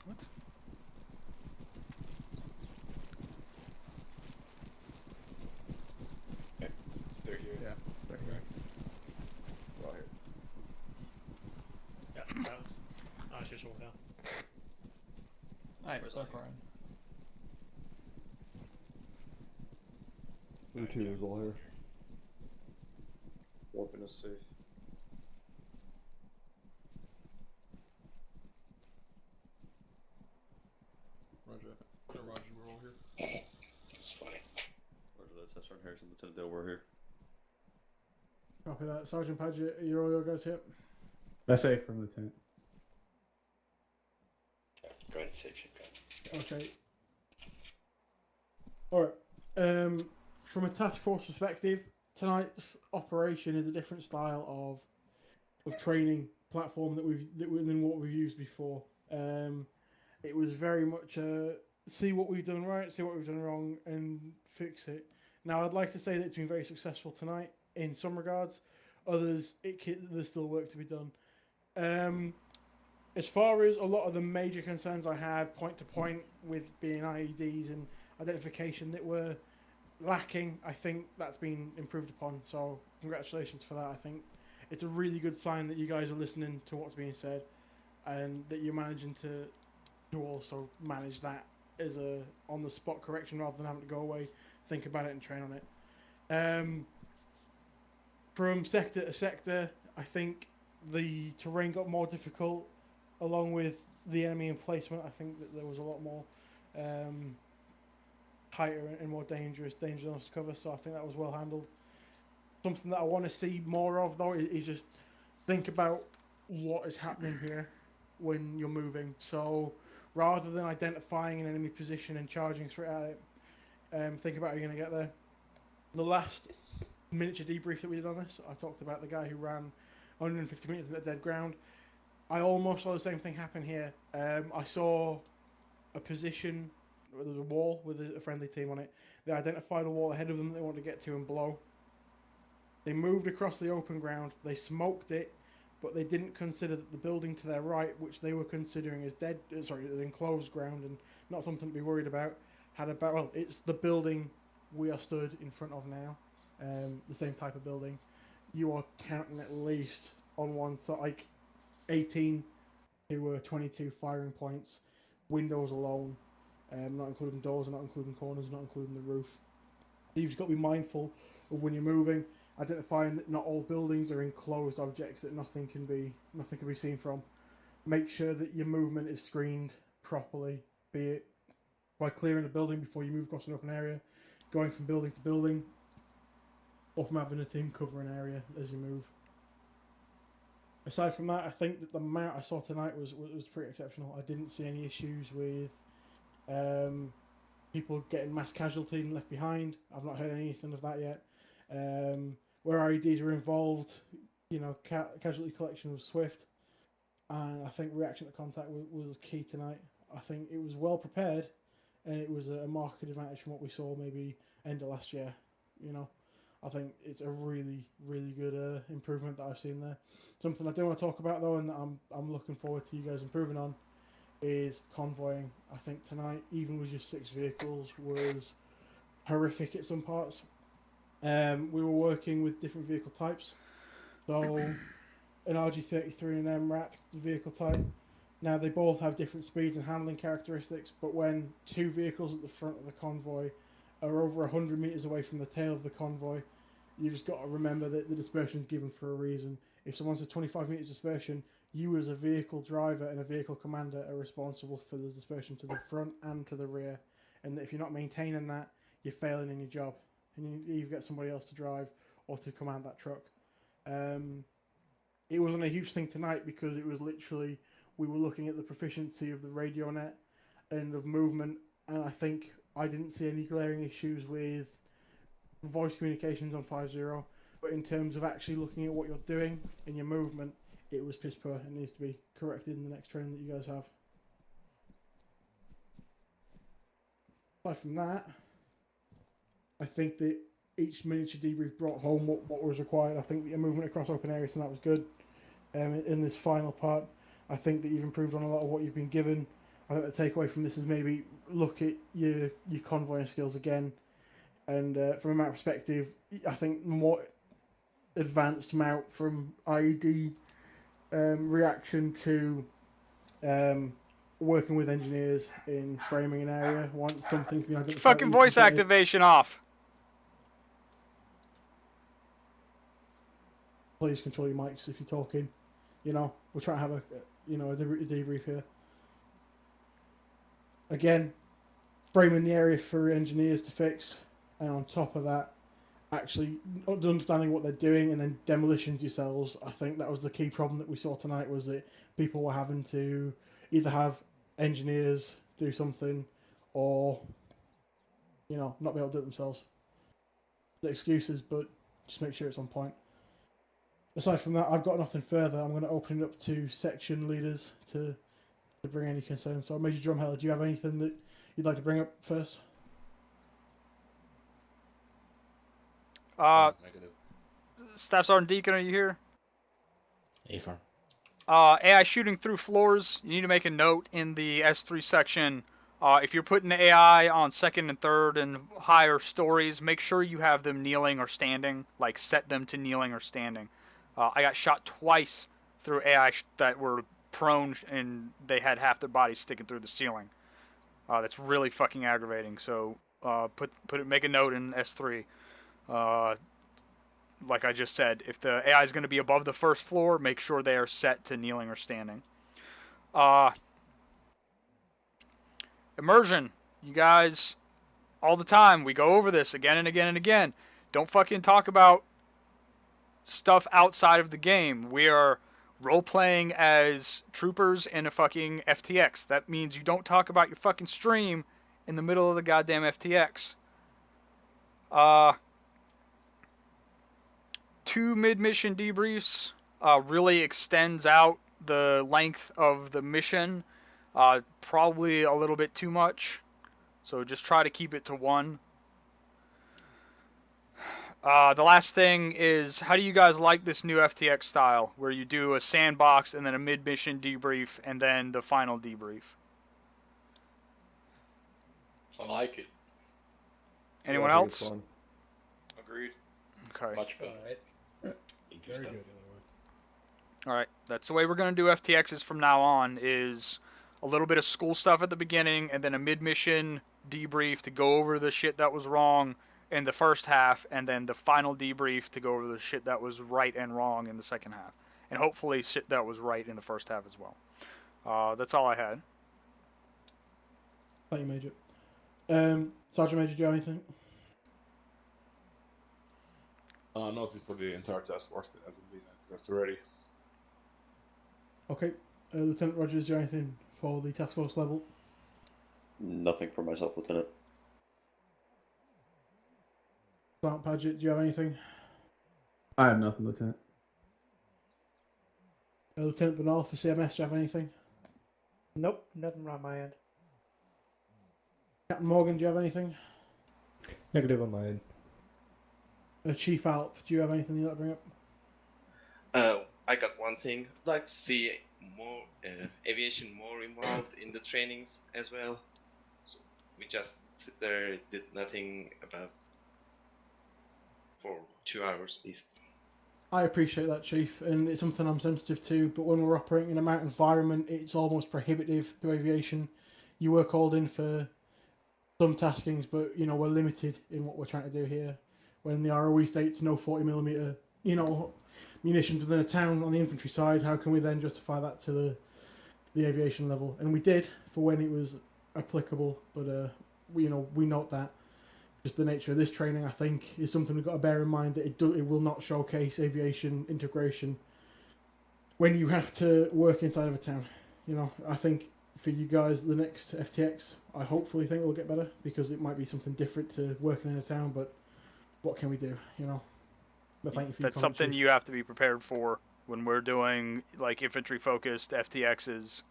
What? Okay, they're here. Yeah, they're here. Right here. Yeah, that was. I was just walking down. Alright, where's our Corin? 2 is all here. Weapon is safe. Roger. Yeah, Roger, we're all here. That's funny. Roger that, Sergeant Harrison, Lieutenant Dale, we're here. Copy that. Sergeant Paget, you're all your guys here? That's safe from Lieutenant. Go ahead and save your gun. Okay. Alright. From a task force perspective, tonight's operation is a different style of training platform than what we've used before. It was very much see what we've done right, see what we've done wrong, and fix it. Now, I'd like to say that it's been very successful tonight in some regards. Others, there's still work to be done. As far as a lot of the major concerns I had point to point with being IEDs and identification that were lacking, I think that's been improved upon. So congratulations for that. I think it's a really good sign that you guys are listening to what's being said, and that you're managing to also manage that as a on-the-spot correction rather than having to go away, think about it, and train on it. From sector to sector, I think the terrain got more difficult, along with the enemy emplacement. I think that there was a lot more tighter and more dangerous zones to cover, so I think that was well handled. Something that I want to see more of, though, is just think about what is happening here when you're moving. So rather than identifying an enemy position and charging straight at it, think about how you're going to get there. The last miniature debrief that we did on this, I talked about the guy who ran 150 meters at dead ground. I almost saw the same thing happen here. I saw a position, there was a wall with a friendly team on it. They identified a wall ahead of them that they wanted to get to and blow. They moved across the open ground, they smoked it, but they didn't consider that the building to their right, which they were considering as as enclosed ground and not something to be worried about, it's the building we are stood in front of now, the same type of building. You are counting at least on one side, like 18 to 22 firing points, windows alone, not including doors, not including corners, not including the roof. You've just got to be mindful of when you're moving, identifying that not all buildings are enclosed objects that nothing can be seen from. Make sure that your movement is screened properly, be it by clearing the building before you move across an open area, going from building to building, or from having a team cover an area as you move. Aside from that, I think that the MOUT I saw tonight was pretty exceptional. I didn't see any issues with people getting mass casualty and left behind. I've not heard anything of that yet. Where IEDs were involved, casualty collection was swift, and I think reaction to contact was key tonight. I think it was well prepared, and it was a marked advantage from what we saw maybe end of last year. I think it's a really, really good improvement that I've seen there. Something I do want to talk about though, and that I'm looking forward to you guys improving on, is convoying. I think tonight, even with just 6 vehicles, was horrific at some parts. We were working with different vehicle types. So, an RG33 and an MRAP, the vehicle type. Now, they both have different speeds and handling characteristics, but when 2 vehicles at the front of the convoy are over 100 meters away from the tail of the convoy, you just got to remember that the dispersion is given for a reason. If someone says 25 meters dispersion, you as a vehicle driver and a vehicle commander are responsible for the dispersion to the front and to the rear. And if you're not maintaining that, you're failing in your job. And you either get somebody else to drive or to command that truck. It wasn't a huge thing tonight because it was literally, we were looking at the proficiency of the radio net and of movement, and I think I didn't see any glaring issues with voice communications on 5.0, but in terms of actually looking at what you're doing in your movement, it was piss poor and needs to be corrected in the next training that you guys have. Aside from that, I think that each miniature debrief brought home what was required. I think that your movement across open areas tonight was good. In this final part, I think that you've improved on a lot of what you've been given. I think the takeaway from this is maybe look at your convoying skills again. And from a MOUT perspective, I think more advanced MOUT from IED reaction to working with engineers in framing an area. Once something's been identified, Fucking voice activation off. Please control your mics if you're talking. You know, we're trying to have a debrief here. Again, framing the area for engineers to fix, and on top of that, actually understanding what they're doing and then demolitions yourselves. I think that was the key problem that we saw tonight, was that people were having to either have engineers do something or, you know, not be able to do it themselves. The excuses, but just make sure it's on point. Aside from that, I've got nothing further. I'm going to open it up to section leaders to bring any concerns. So, Major Drumheller, do you have anything that you'd like to bring up first? Staff Sergeant Deacon, are you here? Affirm. AI shooting through floors. You need to make a note in the S3 section. If you're putting the AI on second and third and higher stories, make sure you have them kneeling or standing. Like, set them to kneeling or standing. I got shot twice through AI that were prone and they had half their bodies sticking through the ceiling. That's really fucking aggravating. So make a note in S3. Like I just said, if the AI is going to be above the first floor, make sure they are set to kneeling or standing. Immersion. You guys, all the time, we go over this again and again and again. Don't fucking talk about stuff outside of the game. We are role-playing as troopers in a fucking FTX. That means you don't talk about your fucking stream in the middle of the goddamn FTX. 2 mid-mission debriefs really extends out the length of the mission. Probably a little bit too much. So just try to keep it to 1. The last thing is, how do you guys like this new FTX style, where you do a sandbox and then a mid-mission debrief and then the final debrief? I like it. Anyone else? Agreed. Okay. Much better. Very good. Alright, that's the way we're going to do FTXs from now on, is a little bit of school stuff at the beginning and then a mid-mission debrief to go over the shit that was wrong in the first half, and then the final debrief to go over the shit that was right and wrong in the second half. And hopefully shit that was right in the first half as well. That's all I had. Thank you, Major. Sergeant Major, do you have anything? Nothing for the entire task force that hasn't been addressed already. Okay. Lieutenant Rogers, do you have anything for the task force level? Nothing for myself, Lieutenant. Plant Paget, do you have anything? I have nothing, Lieutenant. Lieutenant Bernal for CMS, do you have anything? Nope, nothing on my end. Captain Morgan, do you have anything? Negative on my end. Chief Alp, do you have anything you'd like to bring up? I got one thing. I'd like to see more aviation more involved in the trainings as well. So we just sit there, did nothing about for 2 hours at least. I appreciate that, Chief, and it's something I'm sensitive to, but when we're operating in a mountain environment, it's almost prohibitive to aviation. You were called in for some taskings, but, you know, we're limited in what we're trying to do here. When the ROE states no 40mm, you know, munitions within a town on the infantry side, how can we then justify that to the aviation level? And we did, for when it was applicable, but, we note that. Just the nature of this training, I think, is something we've got to bear in mind, that it will not showcase aviation integration when you have to work inside of a town. You know, I think for you guys, the next FTX, I hopefully think will get better, because it might be something different to working in a town, but what can we do, you know? But thank you for your That's comment, something Chief. you have to be prepared for when we're doing like infantry-focused FTXs.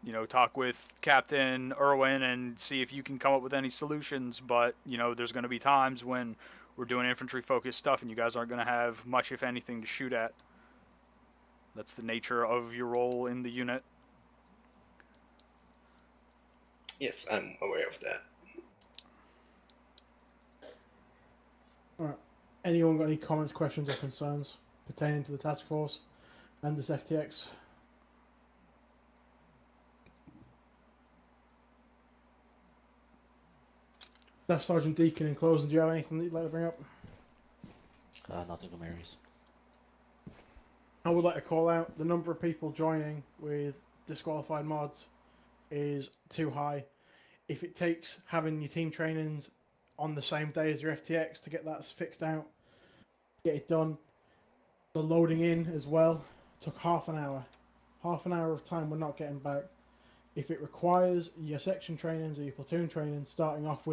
You know, talk with Captain Irwin and see if you can come up with any solutions. But, you know, there's going to be times when we're doing infantry-focused stuff and you guys aren't going to have much, if anything, to shoot at. That's the nature of your role in the unit. Yes, I'm aware of that. Alright. Anyone got any comments, questions, or concerns pertaining to the task force and this FTX? Staff Sergeant Deacon, in closing, do you have anything that you'd like to bring up? Nothing to Mary's. I would like to call out the number of people joining with disqualified mods is too high. If it takes having your team trainings on the same day as your FTX to get that fixed out, get it done. The loading in as well took half an hour. Half an hour of time we're not getting back. If it requires your section trainings or your platoon trainings starting off with